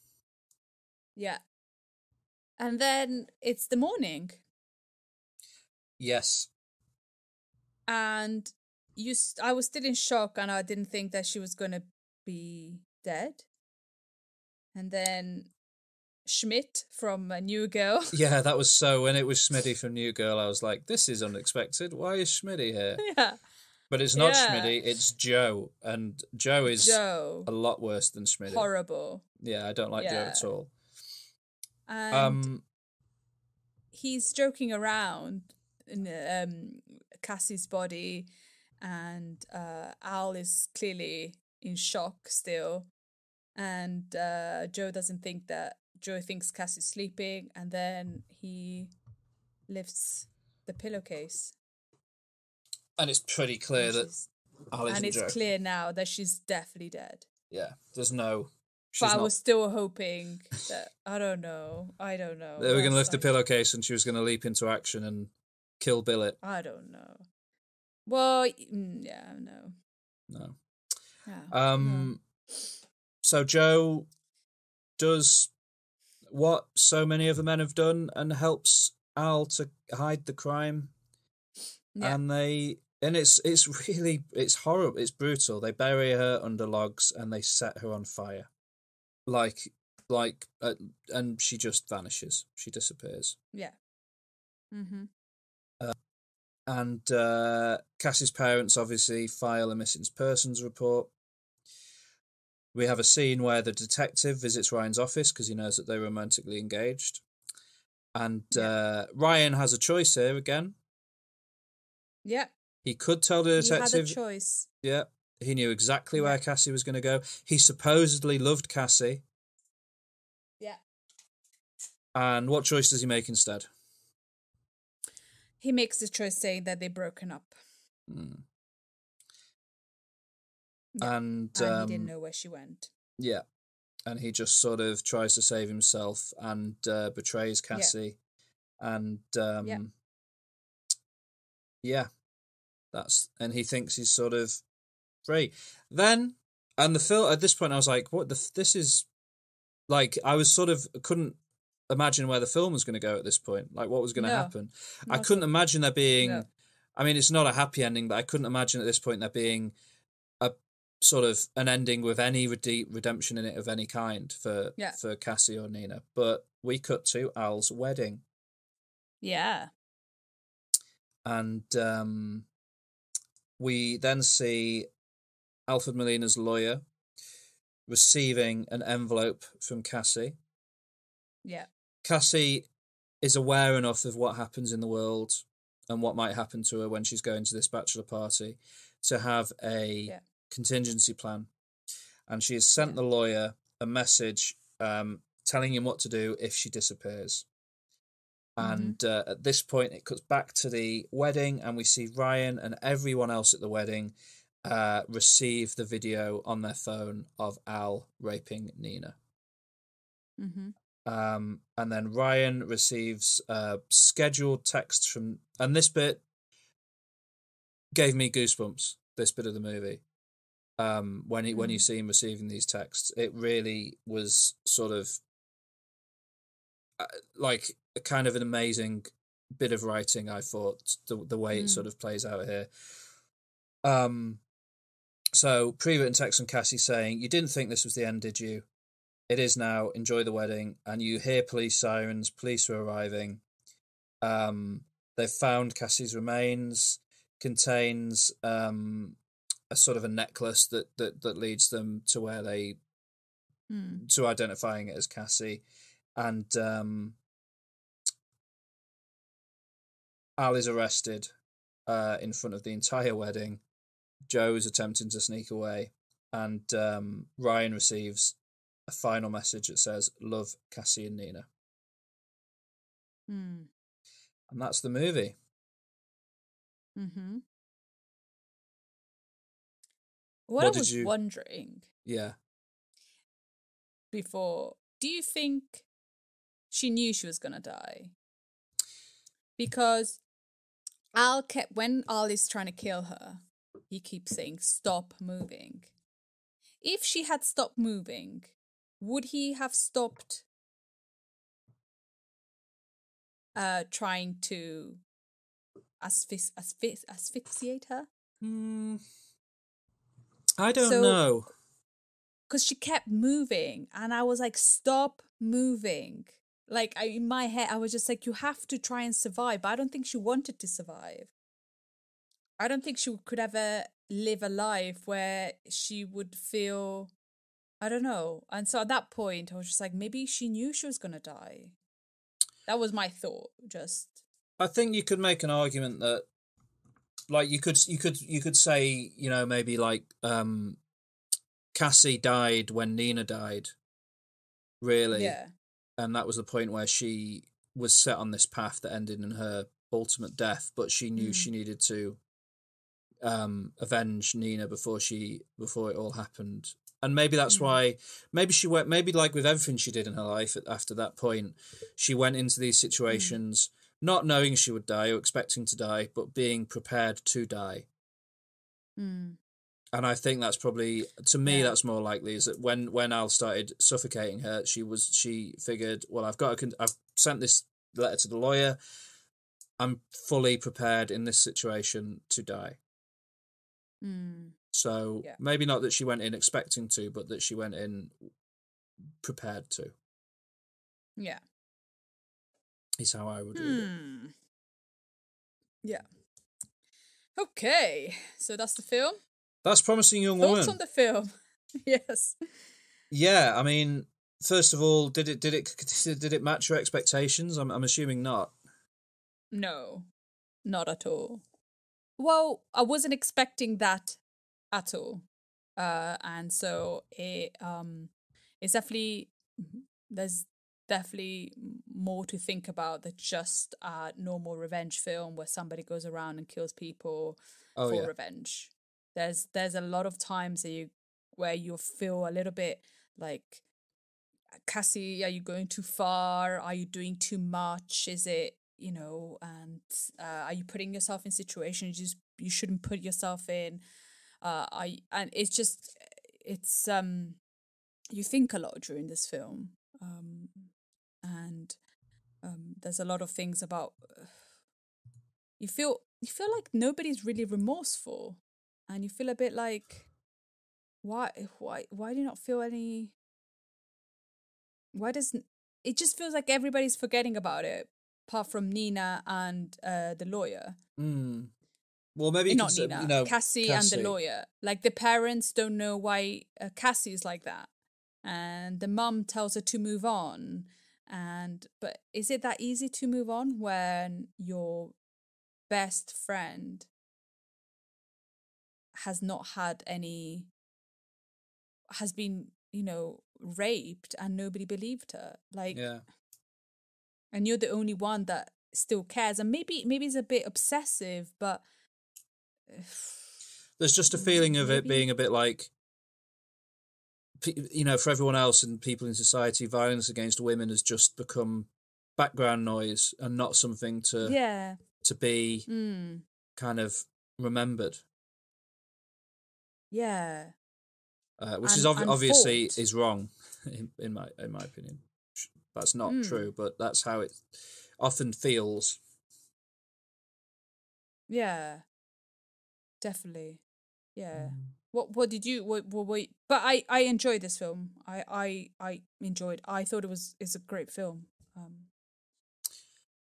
Yeah. And then it's the morning. Yes. And I was still in shock, and I didn't think that she was going to be dead. And then Schmidt from New Girl. Yeah, that was so. When it was Schmitty from New Girl, I was like, this is unexpected. Why is Schmitty here? Yeah. But it's not Schmitty, it's Joe. And Joe is a lot worse than Schmitty. Horrible. Yeah, I don't like Joe at all. And he's joking around in Cassie's body, and Al is clearly in shock still, and Joe thinks Cassie's sleeping, and then he lifts the pillowcase, and it's pretty clear that Al isn't Joe. Clear now that she's definitely dead. Yeah, there's no. But I was still hoping that I don't know. They were going to lift the pillowcase and she was going to leap into action and kill Billet. I don't know. Well, yeah, no. No. So Joe does what so many other men have done and helps Al to hide the crime. Yeah. And it's really, it's horrible. It's brutal. They bury her under logs and they set her on fire. And she just vanishes. She disappears. Yeah. Mm-hmm. And Cassie's parents obviously file a missing persons report. We have a scene where the detective visits Ryan's office because he knows that they're romantically engaged. And Ryan has a choice here again. Yeah. He could tell the He had a detective. choice. Yeah. He knew exactly where Yeah. Cassie was going to go. He supposedly loved Cassie. Yeah. And what choice does he make instead? He makes the choice saying that they're broken up. Yeah. And he didn't know where she went. yeah. And he just sort of tries to save himself and betrays Cassie. Yeah. And and he thinks he's sort of free. Then, and the film, at this point, I was like, what this is, like, I was sort of, couldn't imagine where the film was going to go at this point, like what was going to happen. I couldn't imagine there being, I mean, it's not a happy ending, but I couldn't imagine at this point there being a sort of an ending with any redemption in it of any kind for Cassie or Nina. But we cut to Al's wedding. Yeah. And we then see Alfred Molina's lawyer receiving an envelope from Cassie. Yeah. Cassie is aware enough of what happens in the world and what might happen to her when she's going to this bachelor party to have a contingency plan. And she has sent the lawyer a message telling him what to do if she disappears. And at this point, it cuts back to the wedding, and we see Ryan and everyone else at the wedding receive the video on their phone of Al raping Nina. Mm-hmm. And then Ryan receives scheduled text from, and this bit gave me goosebumps. This bit of the movie, when you see him receiving these texts, it really was sort of like a kind of an amazing bit of writing. I thought the way it sort of plays out here. So pre-written text from Cassie saying, "You didn't think this was the end, did you? It is now. Enjoy the wedding." And you hear police sirens. Police are arriving. They've found Cassie's remains. Contains a sort of a necklace that leads them to where they to identifying it as Cassie. And Al is arrested in front of the entire wedding. Joe's attempting to sneak away, and Ryan receives a final message that says, "Love, Cassie and Nina." And that's the movie. Mm-hmm. What I was wondering before, do you think she knew she was going to die? Because when Al is trying to kill her, he keeps saying, "Stop moving." If she had stopped moving, would he have stopped trying to asphyxiate her? I don't know. Because she kept moving, and I was like, "Stop moving." Like, in my head, I was just like, you have to try and survive. But I don't think she wanted to survive. I don't think she could ever live a life where she would feel, I don't know. And so at that point, I was just like, maybe she knew she was going to die. That was my thought, just. I think you could make an argument that, like, you could say, you know, maybe like Cassie died when Nina died, really. Yeah. And that was the point where she was set on this path that ended in her ultimate death, but she knew she needed to avenge Nina before it all happened. And maybe that's why, maybe she went, maybe like with everything she did in her life after that point, she went into these situations not knowing she would die or expecting to die, but being prepared to die. And I think that's probably, to me, that's more likely, is that when Al started suffocating her, she figured, well, I've sent this letter to the lawyer. I'm fully prepared in this situation to die. So maybe not that she went in expecting to, but that she went in prepared to. Yeah. Is how I would read it. Yeah. Okay, so that's the film. That's Promising Young Woman. Thoughts on the film? Yes. Yeah, I mean, first of all, did it match your expectations? I'm assuming not. No, not at all. Well, I wasn't expecting that at all. And so it's definitely there's definitely more to think about than just a normal revenge film where somebody goes around and kills people Oh for yeah. revenge. There's a lot of times where you feel a little bit like, Cassie, are you going too far? Are you doing too much? Is it, and are you putting yourself in situations you shouldn't put yourself in? And it's you think a lot during this film. And there's a lot of things about you feel like nobody's really remorseful, and you feel a bit like, why do you not feel any? Why doesn't it just feels like everybody's forgetting about it, apart from Nina and the lawyer. Mm. Well, maybe you could Not say, Nina, Cassie and the Cassie. lawyer. Like, the parents don't know why Cassie is like that, and the mum tells her to move on. But is it that easy to move on when your best friend has not had any, has been, raped, and nobody believed her? Like, Yeah. and you're the only one that still cares. And maybe it's a bit obsessive, but There's just a feeling of it maybe, being a bit like, for everyone else and people in society, violence against women has just become background noise and not something yeah. to be Mm, kind of remembered, yeah. which is And obviously fought. is wrong, in my opinion. That's not Mm, true, but that's how it often feels. yeah, definitely. Yeah. What did you what but I enjoyed this film. I enjoyed. I thought it's a great film.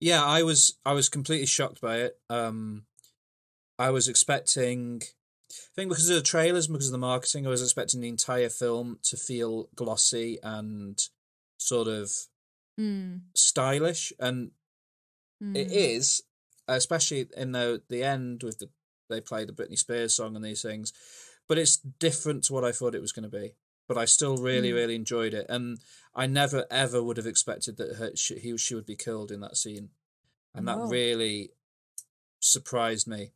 Yeah, I was completely shocked by it. I was expecting, I think because of the trailers, because of the marketing, I was expecting the entire film to feel glossy and sort of Mm, stylish, and it mm, is, especially in the end with they play the Britney Spears song and these things, but it's different to what I thought it was going to be. But I still really, mm. really enjoyed it, and I never ever would have expected that she would be killed in that scene, and that No. really surprised me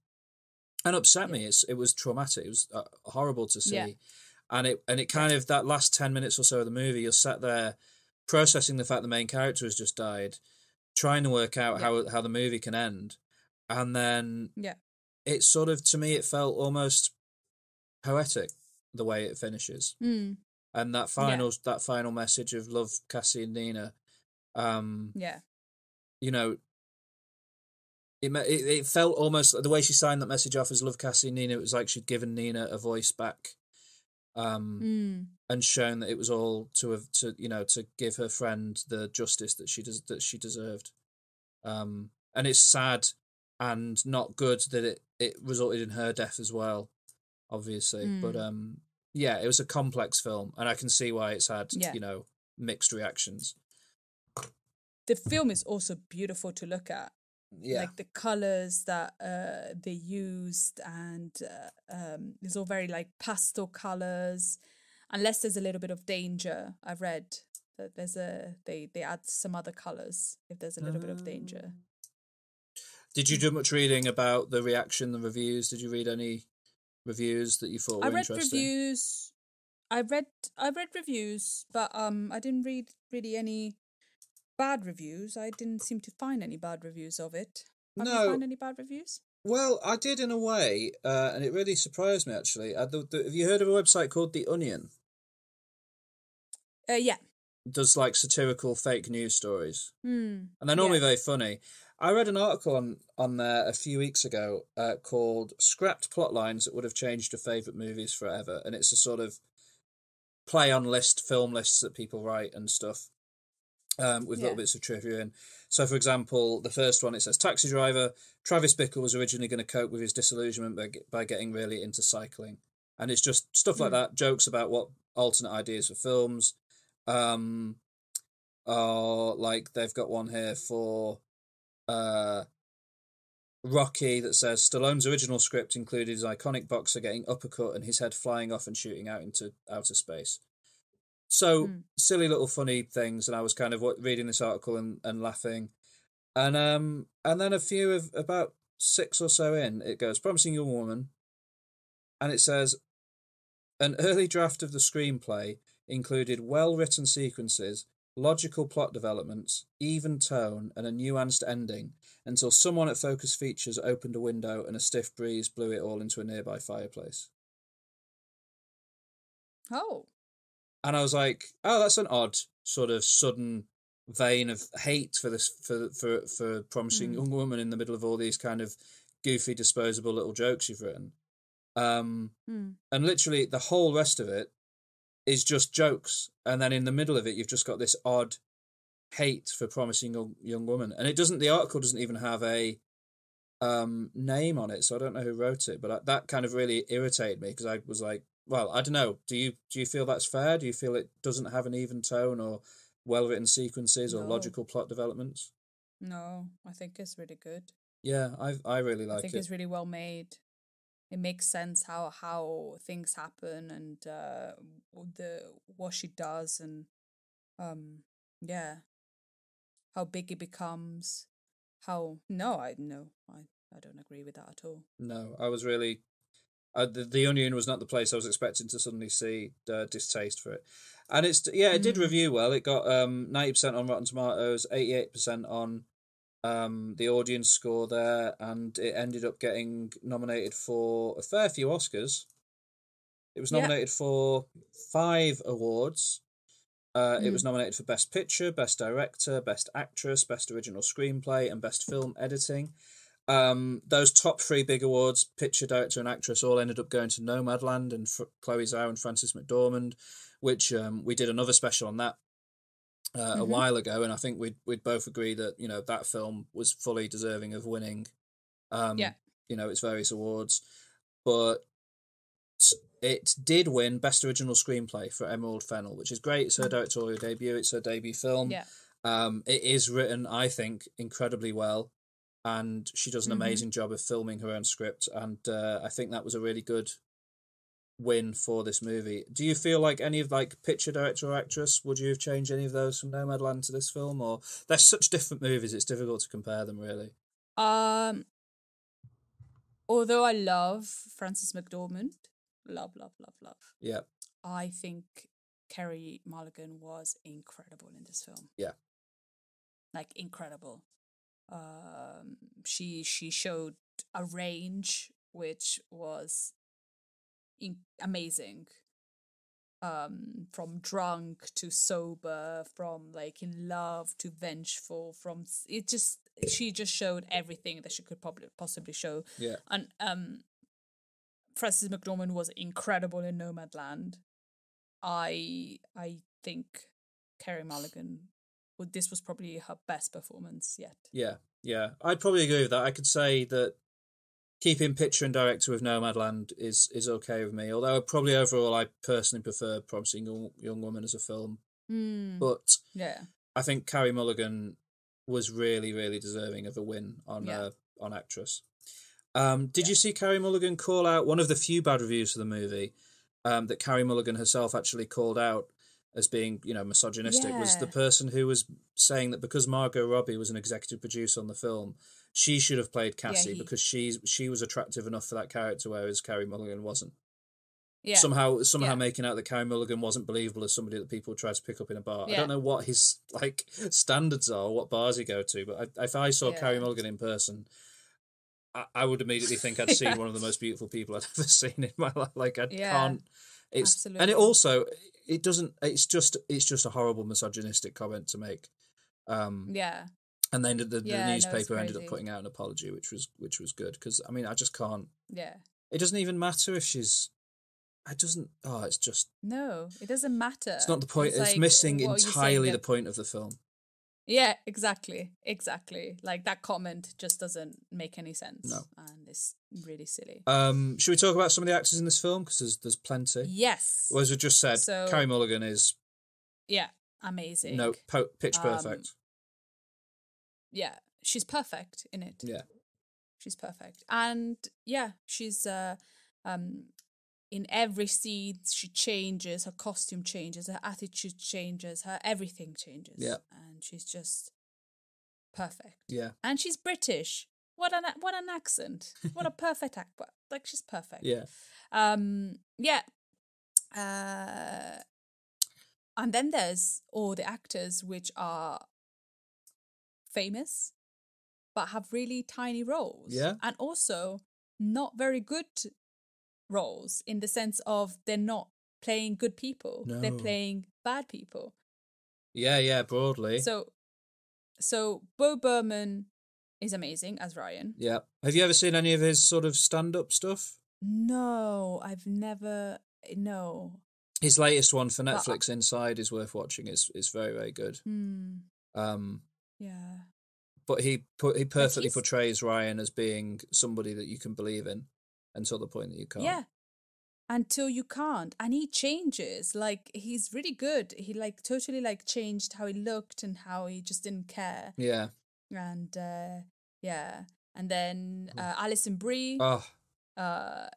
and upset Yeah. me. It was traumatic. It was horrible to Yeah. see, and it Yeah. kind of, that last 10 minutes or so of the movie, you're sat there processing the fact the main character has just died, trying to work out Yeah. how the movie can end, and then Yeah. it sort of, to me, it felt almost poetic the way it finishes, Mm. and Yeah. that final message of love, Cassie and Nina. Um, Yeah. you know, it felt almost like the way she signed that message off as love, Cassie and Nina. It was like she'd given Nina a voice back, Mm. and shown that it was all to give her friend the justice that she deserved. And it's sad and not good that it resulted in her death as well, obviously. But Mm. yeah, it was a complex film, and I can see why it's had Yeah. mixed reactions. The film is also beautiful to look at. Yeah. Like, the colors that they used, and it's all very like pastel colors, unless there's a little bit of danger. I've read that they add some other colors if there's a little bit of danger. Did you do much reading about the reaction, the reviews? Did you read any reviews that you thought I were read interesting? reviews. I read reviews, but I didn't read really any bad reviews. I didn't seem to find any bad reviews of it. Have you No. found any bad reviews? Well, I did in a way, and it really surprised me, actually. Have you heard of a website called The Onion? Yeah. It does like satirical fake news stories, and they're normally Yeah. very funny. I read an article on there a few weeks ago called "Scrapped Plotlines That Would Have Changed Your Favourite Movies Forever," and it's a sort of play on film lists that people write and stuff, with little Yeah. bits of trivia in. So, for example, the first one, it says, Taxi driver, Travis Bickle was originally going to cope with his disillusionment by getting really into cycling. And it's just stuff like Mm. that, jokes about what alternate ideas for films. Or like they've got one here for Rocky that says Stallone's original script included his iconic boxer getting uppercut and his head flying off and shooting out into outer space. So silly little funny things, and I was kind of reading this article and laughing, and then a few of about 6 or so in, it goes promising young woman, and it says an early draft of the screenplay included well-written sequences, logical plot developments, even tone, and a nuanced ending, until someone at Focus Features opened a window and a stiff breeze blew it all into a nearby fireplace. Oh. And I was like, oh, that's an odd sort of sudden vein of hate for this for promising young woman in the middle of all these kind of goofy, disposable little jokes you've written. And literally the whole rest of it is just jokes. And then in the middle of it, you've just got this odd hate for promising young woman. And the article doesn't even have a name on it, so I don't know who wrote it. But that kind of really irritated me, because I was like, well, I don't know. Do you feel that's fair? Do you feel it doesn't have an even tone or well-written sequences or logical plot developments? No, I think it's really good. Yeah, I really like it. I think it's really well made. It makes sense how things happen and what she does and how big it becomes. I don't agree with that at all. No, I was really. The Onion was not the place I was expecting to suddenly see distaste for it, and it did review well. It got 90% on Rotten Tomatoes, 88% on the audience score there, and it ended up getting nominated for a fair few Oscars. It was nominated for 5 awards. It was nominated for Best Picture, Best Director, Best Actress, Best Original Screenplay, and Best Film Editing. Those top 3 big awards, Picture, Director, and Actress, all ended up going to Nomadland and Chloe Zhao and Frances McDormand, which we did another special on that a while ago, and I think we'd both agree that that film was fully deserving of winning its various awards. But it did win Best Original Screenplay for Emerald Fennell, which is great. It's her directorial debut. It's her debut film. It is written, I think, incredibly well, and she does an amazing job of filming her own script, and I think that was a really good win for this movie. Do you feel like any of Picture, Director, or Actress, would you have changed any of those from Nomadland to this film, or they're such different movies, it's difficult to compare them, really? Although I love Frances McDormand, love. Yeah. I think Carey Mulligan was incredible in this film. Yeah. Incredible. She showed a range which was amazing. From drunk to sober, from in love to vengeful, she just showed everything that she could possibly show. Yeah. And Frances McDormand was incredible in Nomadland. I think Carey Mulligan, this was probably her best performance yet. Yeah, I'd probably agree with that. I could say that keeping Picture and Director with Nomadland is okay with me, although probably overall I personally prefer Promising Young Woman as a film. But I think Carey Mulligan was really, really deserving of a win on Actress. Did you see Carey Mulligan call out one of the few bad reviews for the movie that Carey Mulligan herself actually called out as being, misogynistic, was the person who was saying that because Margot Robbie was an executive producer on the film, she should have played Cassie because she was attractive enough for that character, whereas Carey Mulligan wasn't. Yeah. Somehow making out that Carey Mulligan wasn't believable as somebody that people try to pick up in a bar. Yeah. I don't know what his standards are, or what bars he go to, but if I saw Carey Mulligan in person, I would immediately think I'd seen one of the most beautiful people I'd ever seen in my life. Can't. Absolutely. And it also it's just a horrible misogynistic comment to make. And then the newspaper ended up putting out an apology, which was good, because I just can't. Yeah. It doesn't even matter if she's. It doesn't. Oh, it's just. No, it doesn't matter. It's not the point. It's missing entirely the point of the film. Yeah, exactly. That comment just doesn't make any sense. No. And it's really silly. Should we talk about some of the actors in this film? Because there's plenty. Yes. Well, as we just said, Carey Mulligan is... Yeah, amazing. No, pitch perfect. Yeah, she's perfect in it. Yeah. She's perfect. And yeah, she's in every scene she changes, her costume changes, her attitude changes, her everything changes. Yeah. And she's just perfect. Yeah. And she's British. What an accent. What a perfect accent. Like, she's perfect. Yeah. Yeah. And then there's all the actors which are famous but have really tiny roles. Yeah. And also not very good roles, in the sense of they're not playing good people. No. They're playing bad people. Yeah, broadly. So Bo Burnham is amazing as Ryan. Yeah. Have you ever seen any of his sort of stand-up stuff? No, I've never. No. His latest one for Netflix, Inside, is worth watching. It's very, very good. Yeah. But he perfectly portrays Ryan as being somebody that you can believe in until the point that you can't. Yeah. Until you can't. And he changes. Like, he's really good. He like totally like changed how he looked and how he just didn't care. Yeah. And yeah. And then Alison Brie. Oh.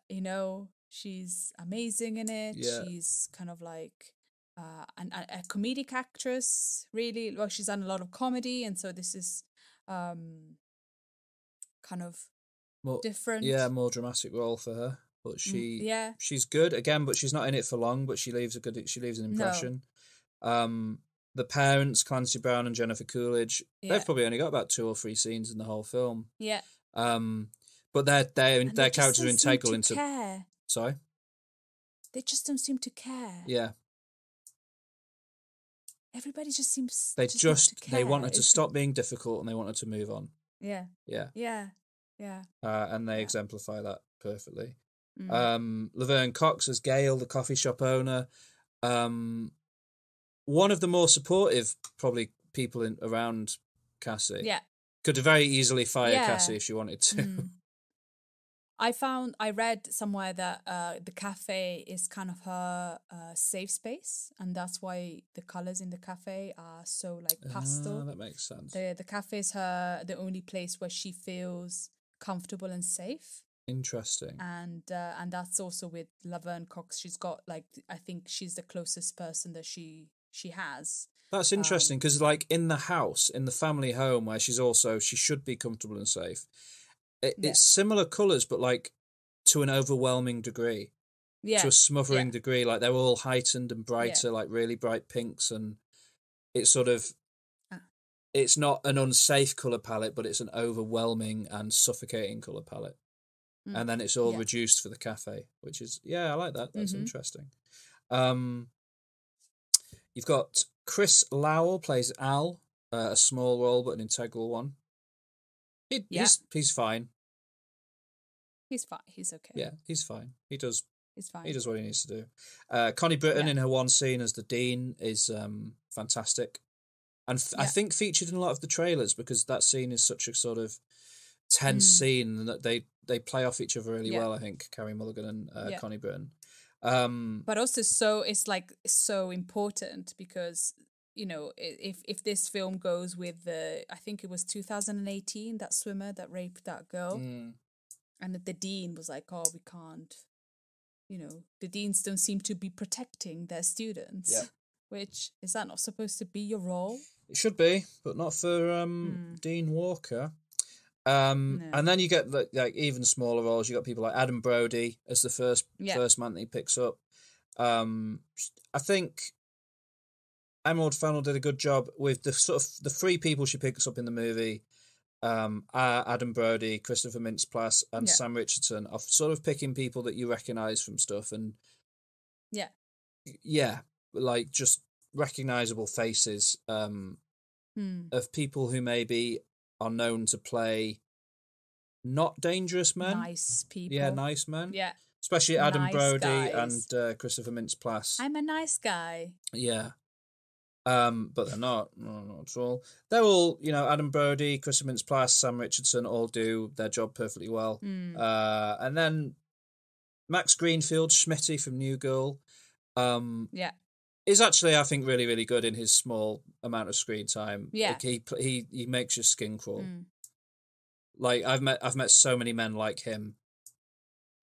You know, she's amazing in it. Yeah. She's kind of like a comedic actress, really. Well, she's done a lot of comedy, and so this is kind of more different. Yeah, more dramatic role for her. But she's good again, but she's not in it for long. But she leaves an impression. No. The parents, Clancy Brown and Jennifer Coolidge, they've probably only got about 2 or 3 scenes in the whole film. Yeah. But their characters are integral into. Care. Sorry. They just don't seem to care. Yeah. Everybody just seems. They want her to stop being difficult, and they want her to move on. Yeah. Yeah. Yeah. Yeah. And they exemplify that perfectly. Laverne Cox as Gail, the coffee shop owner. One of the more supportive, probably, people around Cassie. Yeah. Could have very easily fired Cassie if she wanted to. I read somewhere that the cafe is kind of her safe space, and that's why the colours in the cafe are so like pastel. That makes sense. The cafe is the only place where she feels comfortable and safe. Interesting. And that's also with Laverne Cox. She's got like, I think she's the closest person that she has. That's interesting because like in the house, in the family home where she should be comfortable and safe. It's similar colours, but like to an overwhelming degree. Yeah. To a smothering degree. Like they're all heightened and brighter, like really bright pinks, and it's sort of it's not an unsafe colour palette, but it's an overwhelming and suffocating colour palette. And then it's all reduced for the cafe, which is I like that. That's interesting. You've got Chris Lowell plays Al, a small role but an integral one. He's fine. He's fine. He's okay. Yeah, he's fine. He's fine. He does what he needs to do. Connie Britton in her one scene as the dean is fantastic, and I think featured in a lot of the trailers because that scene is such a sort of tense scene that they play off each other really well. I think Carey Mulligan and Connie Britton. But also, it's like so important because, you know, if this film goes with I think it was 2018, that swimmer that raped that girl, and the dean was like, oh, we can't, you know, the deans don't seem to be protecting their students, which, is that not supposed to be your role? It should be, but not for Dean Walker. No. And then you get like even smaller roles. You got people like Adam Brody as the first man that he picks up. I think Emerald Fennell did a good job with the sort of the 3 people she picks up in the movie. Adam Brody, Christopher Mintz-Plasse, and Sam Richardson, of sort of picking people that you recognise from stuff, and like just recognisable faces of people who maybe are known to play not dangerous men. Nice people. Yeah, nice men. Yeah. Especially Adam nice Brody guys. And Christopher Mintz-Plasse. I'm a nice guy. Yeah. But they're not. No, not at all. They're all, you know, Adam Brody, Christopher Mintz-Plasse, Sam Richardson all do their job perfectly well. And then Max Greenfield, Schmitty from New Girl. Is actually, I think, really, really good in his small amount of screen time. Yeah. Like he makes your skin crawl. Like I've met so many men like him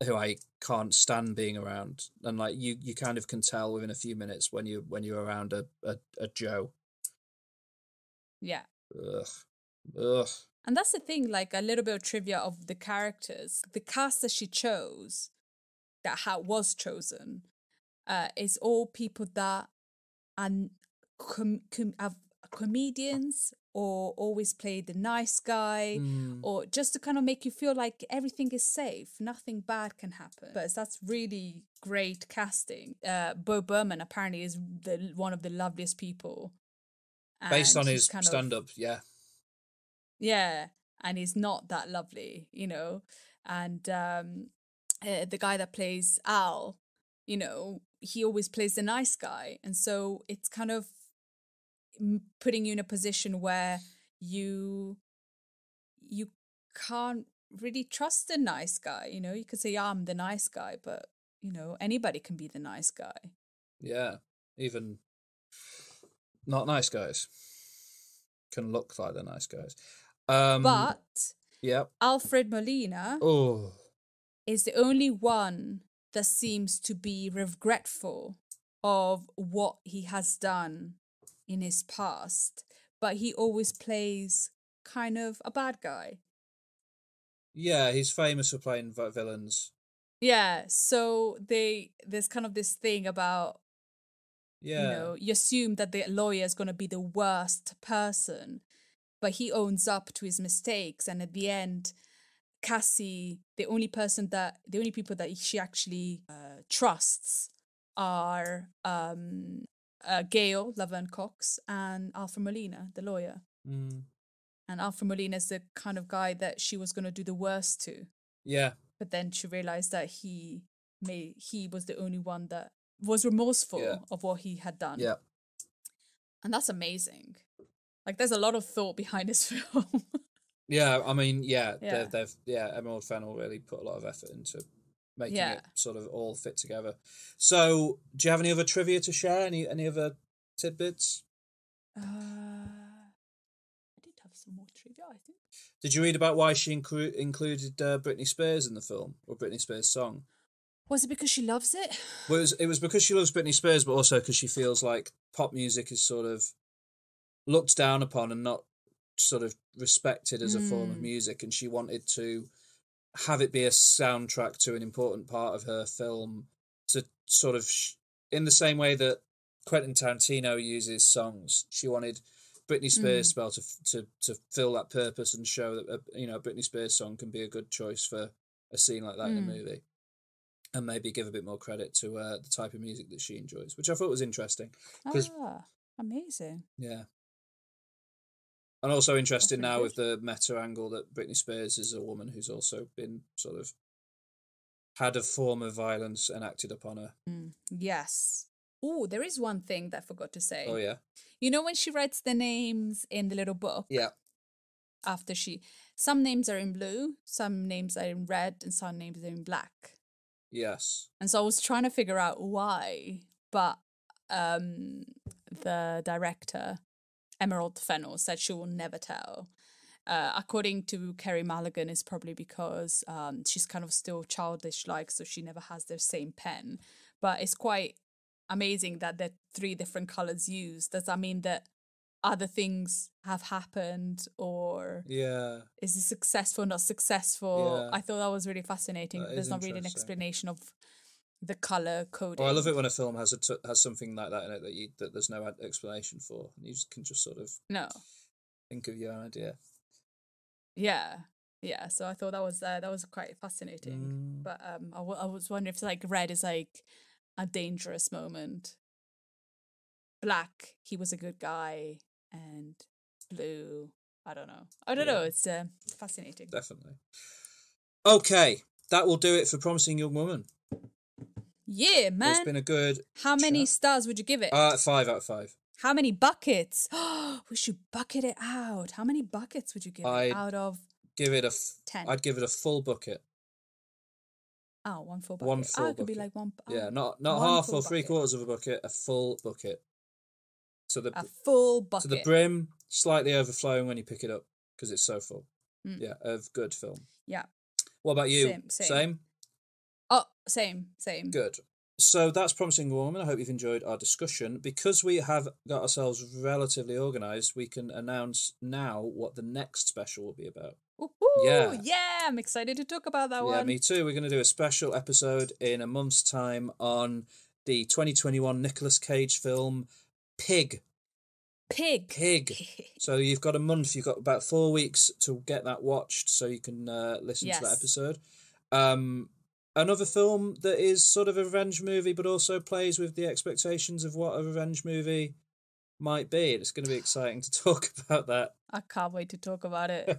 who I can't stand being around, and like you kind of can tell within a few minutes when you're around a Joe. Yeah. Ugh. Ugh. And that's the thing, like a little bit of trivia of the characters. The cast that she chose, was chosen, is all people that are have comedians or always play the nice guy, or just to kind of make you feel like everything is safe, nothing bad can happen. But that's really great casting. Bo Berman apparently is one of the loveliest people. Based on he's his stand-up, yeah. Yeah, and he's not that lovely, you know. And the guy that plays Al, you know, he always plays the nice guy. And so it's kind of putting you in a position where you can't really trust the nice guy, you know. You could say, yeah, I'm the nice guy, but, you know, anybody can be the nice guy. Yeah, even not nice guys can look like they're nice guys. But yep. Alfred Molina is the only one that seems to be regretful of what he has done in his past, but he always plays kind of a bad guy. Yeah, he's famous for playing villains. Yeah, so there's kind of this thing about, you know, you assume that the lawyer is going to be the worst person, but he owns up to his mistakes, and at the end, Cassie, the only people that she actually trusts are Gail Laverne Cox and Alfred Molina, the lawyer. And Alfred Molina is the kind of guy that she was going to do the worst to. Yeah. But then she realized that he was the only one that was remorseful of what he had done. Yeah. And that's amazing. Like, there's a lot of thought behind this film. Yeah, I mean, they've Emerald Fennell really put a lot of effort into making it sort of all fit together. So, do you have any other trivia to share? Any other tidbits? I did have some more trivia, I think. Did you read about why she included Britney Spears in the film, or Britney Spears' song? Was it because she loves it? Well, it was because she loves Britney Spears, but also because she feels like pop music is sort of looked down upon and not sort of respected as a form of music, and she wanted to have it be a soundtrack to an important part of her film, to sort of in the same way that Quentin Tarantino uses songs. She wanted Britney Spears to be able to fill that purpose and show that a Britney Spears song can be a good choice for a scene like that in a movie, and maybe give a bit more credit to the type of music that she enjoys, which I thought was interesting. Amazing. Yeah. And also interesting now with the meta angle that Britney Spears is a woman who's also been sort of had a form of violence enacted upon her. Yes. Oh, there is one thing that I forgot to say. Oh, yeah. You know when she writes the names in the little book? Yeah. After some names are in blue, some names are in red, and some names are in black. Yes. And so I was trying to figure out why, but the director, Emerald Fennell, said she will never tell. According to Carey Mulligan, it's probably because she's kind of still childish-like, so she never has the same pen. But it's quite amazing that there are 3 different colours used. Does that mean that other things have happened, or is it successful, not successful? Yeah. I thought that was really fascinating. There's not really an explanation of the colour coding. Oh, I love it when a film has something like that in it that there's no explanation for. You can just sort of think of your idea. Yeah. So I thought that was quite fascinating. But I was wondering if like red is like a dangerous moment. Black, he was a good guy, and blue, I don't know. It's fascinating. Definitely. Okay, that will do it for Promising Young Woman. Yeah, man. It's been a good How many stars would you give it? 5 out of 5. How many buckets? We should bucket it out. How many buckets would you give it out of? Give it 10. I'd give it a full bucket. Oh, 1 full bucket. One full it could be bucket. like one. Yeah, not half or 3/4 of a bucket. A full bucket. A full bucket. To the brim, slightly overflowing when you pick it up because it's so full. Yeah, of good film. Yeah. What about you? Same. Oh, same. Good. So that's Promising Woman. I hope you've enjoyed our discussion. Because we have got ourselves relatively organised, we can announce now what the next special will be about. Yeah, I'm excited to talk about that one. Yeah, me too. We're going to do a special episode in a month's time on the 2021 Nicolas Cage film Pig. So you've got a month. You've got about 4 weeks to get that watched, so you can listen to that episode. Another film that is sort of a revenge movie, but also plays with the expectations of what a revenge movie might be. It's going to be exciting to talk about that. I can't wait to talk about it.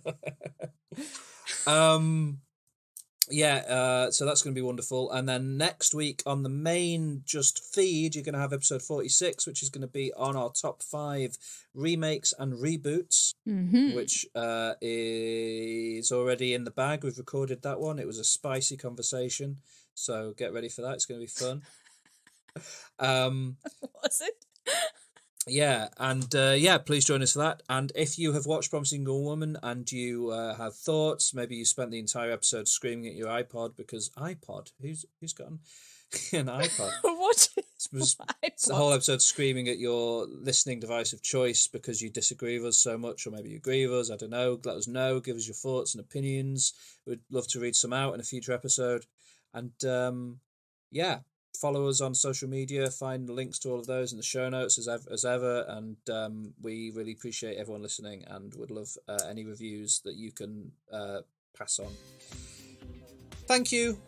So that's going to be wonderful. And then next week on the main just feed, you're going to have episode 46, which is going to be on our top 5 remakes and reboots, which is already in the bag. We've recorded that one. It was a spicy conversation, so get ready for that. It's going to be fun. Was it? Yeah, and please join us for that. And if you have watched Promising Young Woman and you have thoughts, maybe you spent the entire episode screaming at your iPod because iPod, who's got an iPod? What? It's the whole episode screaming at your listening device of choice because you disagree with us so much, or maybe you agree with us. I don't know. Let us know. Give us your thoughts and opinions. We'd love to read some out in a future episode. And follow us on social media, find the links to all of those in the show notes as ever, and we really appreciate everyone listening and would love any reviews that you can pass on. Thank you.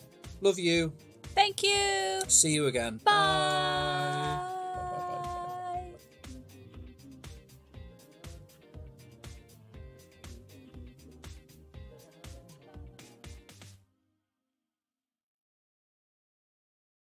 Love you. Thank you. See you again. Bye.